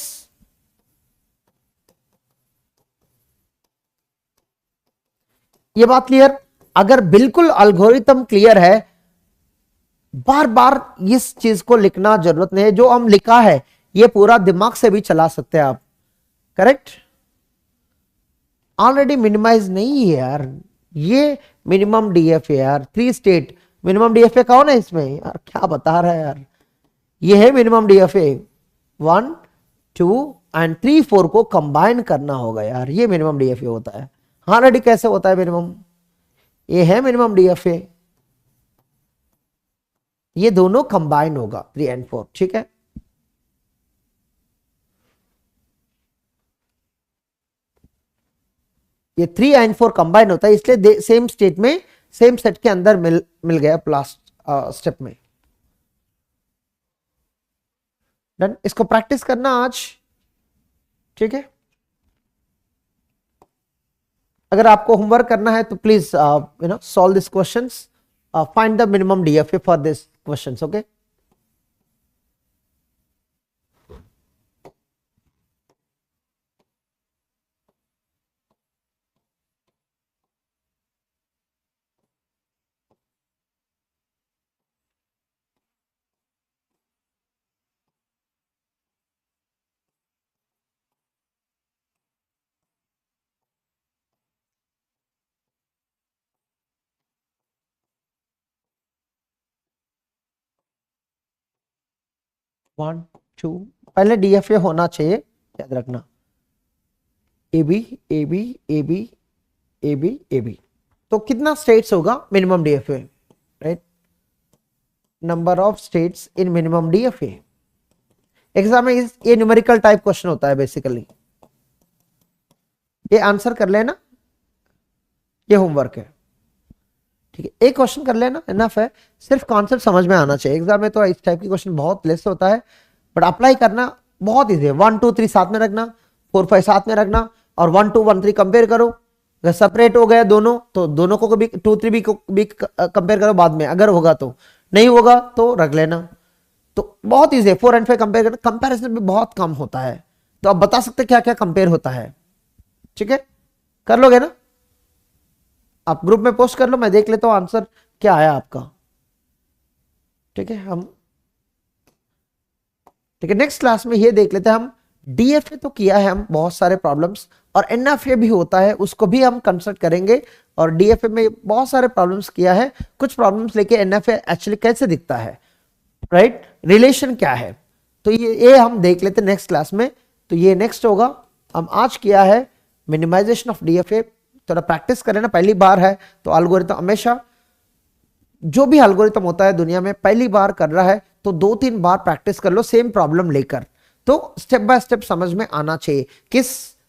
ये बात क्लियर, अगर बिल्कुल अल्गोरिथम क्लियर है, बार बार इस चीज को लिखना जरूरत नहीं है, जो हम लिखा है ये पूरा दिमाग से भी चला सकते हैं आप, करेक्ट। ऑलरेडी मिनिमाइज नहीं है यार, ये मिनिमम डीएफए यार, 3 स्टेट मिनिमम डीएफए कौन है इसमें यार, क्या बता रहा है यार, ये है मिनिमम डीएफए, 1 2 एंड 3 4 को कंबाइन करना होगा यार, ये मिनिमम डीएफए होता है। ऑलरेडी कैसे होता है मिनिमम, ये है मिनिमम डीएफए, ये दोनों कंबाइन होगा 3 एंड 4। ठीक है, ये 3 एंड 4 कंबाइन होता है इसलिए सेम स्टेट में सेम सेट के अंदर मिल गया लास्ट स्टेप में। डन, इसको प्रैक्टिस करना आज। ठीक है, अगर आपको होमवर्क करना है तो please solve this questions, find the minimum DFA for this questions. Okay, one two, पहले डीएफए होना चाहिए, याद रखना, A B A B A B A B A B. तो कितना स्टेट्स होगा minimum DFA, right, number of states in minimum DFA. Exam में ये न्यूमेरिकल टाइप क्वेश्चन होता है बेसिकली, ये आंसर कर लेना, ये होमवर्क है, ठीक है, एक क्वेश्चन कर लेना, इनफ है, सिर्फ कॉन्सेप्ट समझ में आना चाहिए। एग्जाम में तो इस टाइप की क्वेश्चन बहुत लेस होता है, बट अप्लाई करना बहुत इजी है। 1 2 3 साथ में रखना, 4 5 साथ में रखना, और 1 2 1 3 कंपेयर करो। अगर सेपरेट हो गया दोनों तो दोनों को भी 2 3 भी कंपेयर करो बाद में, अगर होगा तो, नहीं होगा तो रख लेना। तो बहुत इजी है, 4 और 5 कंपेयर करना, कंपेरिजन में बहुत कम होता है। तो आप बता सकते क्या क्या कंपेयर होता है, ठीक है, कर लोगे ना, आप ग्रुप में पोस्ट कर लो, मैं देख लेता हूं आंसर क्या आया आपका, ठीक है। हम ठीक है, नेक्स्ट क्लास में ये देख लेते हैं हम, डीएफए तो किया है हम बहुत सारे प्रॉब्लम्स, और एनएफए भी होता है, उसको भी हम कंसल्ट करेंगे। और डीएफए में बहुत सारे प्रॉब्लम्स किया है, कुछ प्रॉब्लम्स लेके एनएफए एक्चुअली कैसे दिखता है, राइट, रिलेशन क्या है, तो ये हम देख लेते हैं नेक्स्ट क्लास में। तो ये नेक्स्ट होगा। हम आज किया है मिनिमाइजेशन ऑफ डीएफए, थोड़ा प्रैक्टिस करें ना, पहली बार है तो एल्गोरिथम हमेशा, जो भी एल्गोरिथम होता है दुनिया में पहली बार कर रहा है तो 2 3 बार प्रैक्टिस कर लो सेम प्रॉब्लम लेकर, तो स्टेप बाय स्टेप समझ में आना चाहिए किस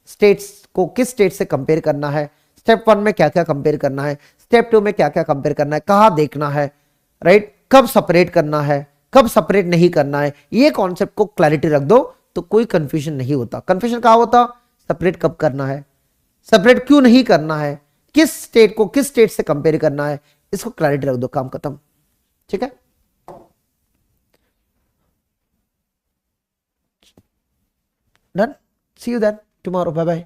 स्टेट्स को किस स्टेट से कंपेयर करना है, स्टेप 1 में क्या क्या कंपेयर करना है, स्टेप 2 में क्या क्या कंपेयर करना है, कहां देखना है, राइट, कब सेपरेट करना है, कब सेपरेट नहीं करना है। ये कॉन्सेप्ट को क्लैरिटी रख दो तो कोई कंफ्यूजन नहीं होता। कंफ्यूजन कहां होता, सेपरेट कब करना है, सेपरेट क्यों नहीं करना है, किस स्टेट को किस स्टेट से कंपेयर करना है, इसको क्लैरिटी रख दो, काम खत्म, ठीक है। Done, see you then tomorrow, bye bye.